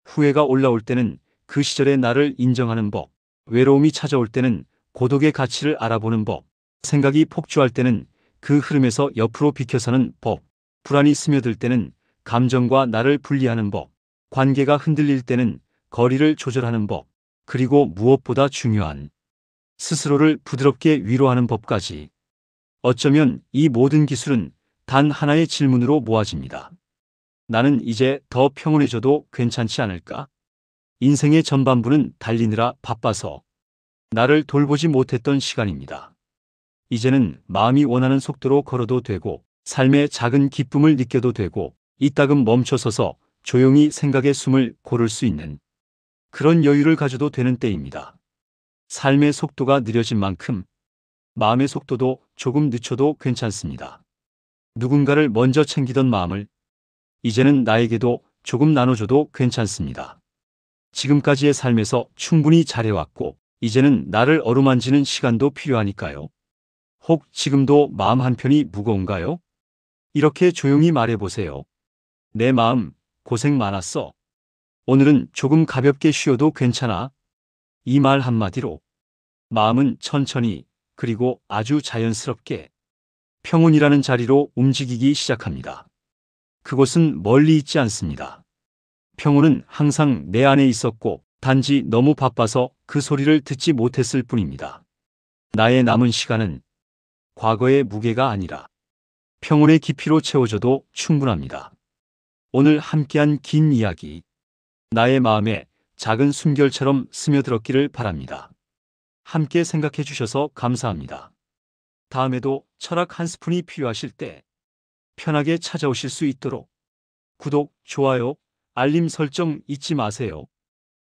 후회가 올라올 때는 그 시절의 나를 인정하는 법, 외로움이 찾아올 때는 고독의 가치를 알아보는 법, 생각이 폭주할 때는 그 흐름에서 옆으로 비켜서는 법, 불안이 스며들 때는 감정과 나를 분리하는 법, 관계가 흔들릴 때는 거리를 조절하는 법, 그리고 무엇보다 중요한 스스로를 부드럽게 위로하는 법까지. 어쩌면 이 모든 기술은 단 하나의 질문으로 모아집니다. 나는 이제 더 평온해져도 괜찮지 않을까? 인생의 전반부는 달리느라 바빠서 나를 돌보지 못했던 시간입니다. 이제는 마음이 원하는 속도로 걸어도 되고 삶의 작은 기쁨을 느껴도 되고 이따금 멈춰서서 조용히 생각의 숨을 고를 수 있는 그런 여유를 가져도 되는 때입니다. 삶의 속도가 느려진 만큼 마음의 속도도 조금 늦춰도 괜찮습니다. 누군가를 먼저 챙기던 마음을 이제는 나에게도 조금 나눠줘도 괜찮습니다. 지금까지의 삶에서 충분히 잘해왔고 이제는 나를 어루만지는 시간도 필요하니까요. 혹 지금도 마음 한편이 무거운가요? 이렇게 조용히 말해보세요. 내 마음 고생 많았어. 오늘은 조금 가볍게 쉬어도 괜찮아. 이 말 한마디로 마음은 천천히 그리고 아주 자연스럽게 평온이라는 자리로 움직이기 시작합니다. 그곳은 멀리 있지 않습니다. 평온은 항상 내 안에 있었고 단지 너무 바빠서 그 소리를 듣지 못했을 뿐입니다. 나의 남은 시간은 과거의 무게가 아니라 평온의 깊이로 채워져도 충분합니다. 오늘 함께한 긴 이야기, 나의 마음에 작은 숨결처럼 스며들었기를 바랍니다. 함께 생각해 주셔서 감사합니다. 다음에도 철학 한 스푼이 필요하실 때 편하게 찾아오실 수 있도록 구독, 좋아요, 알림 설정 잊지 마세요.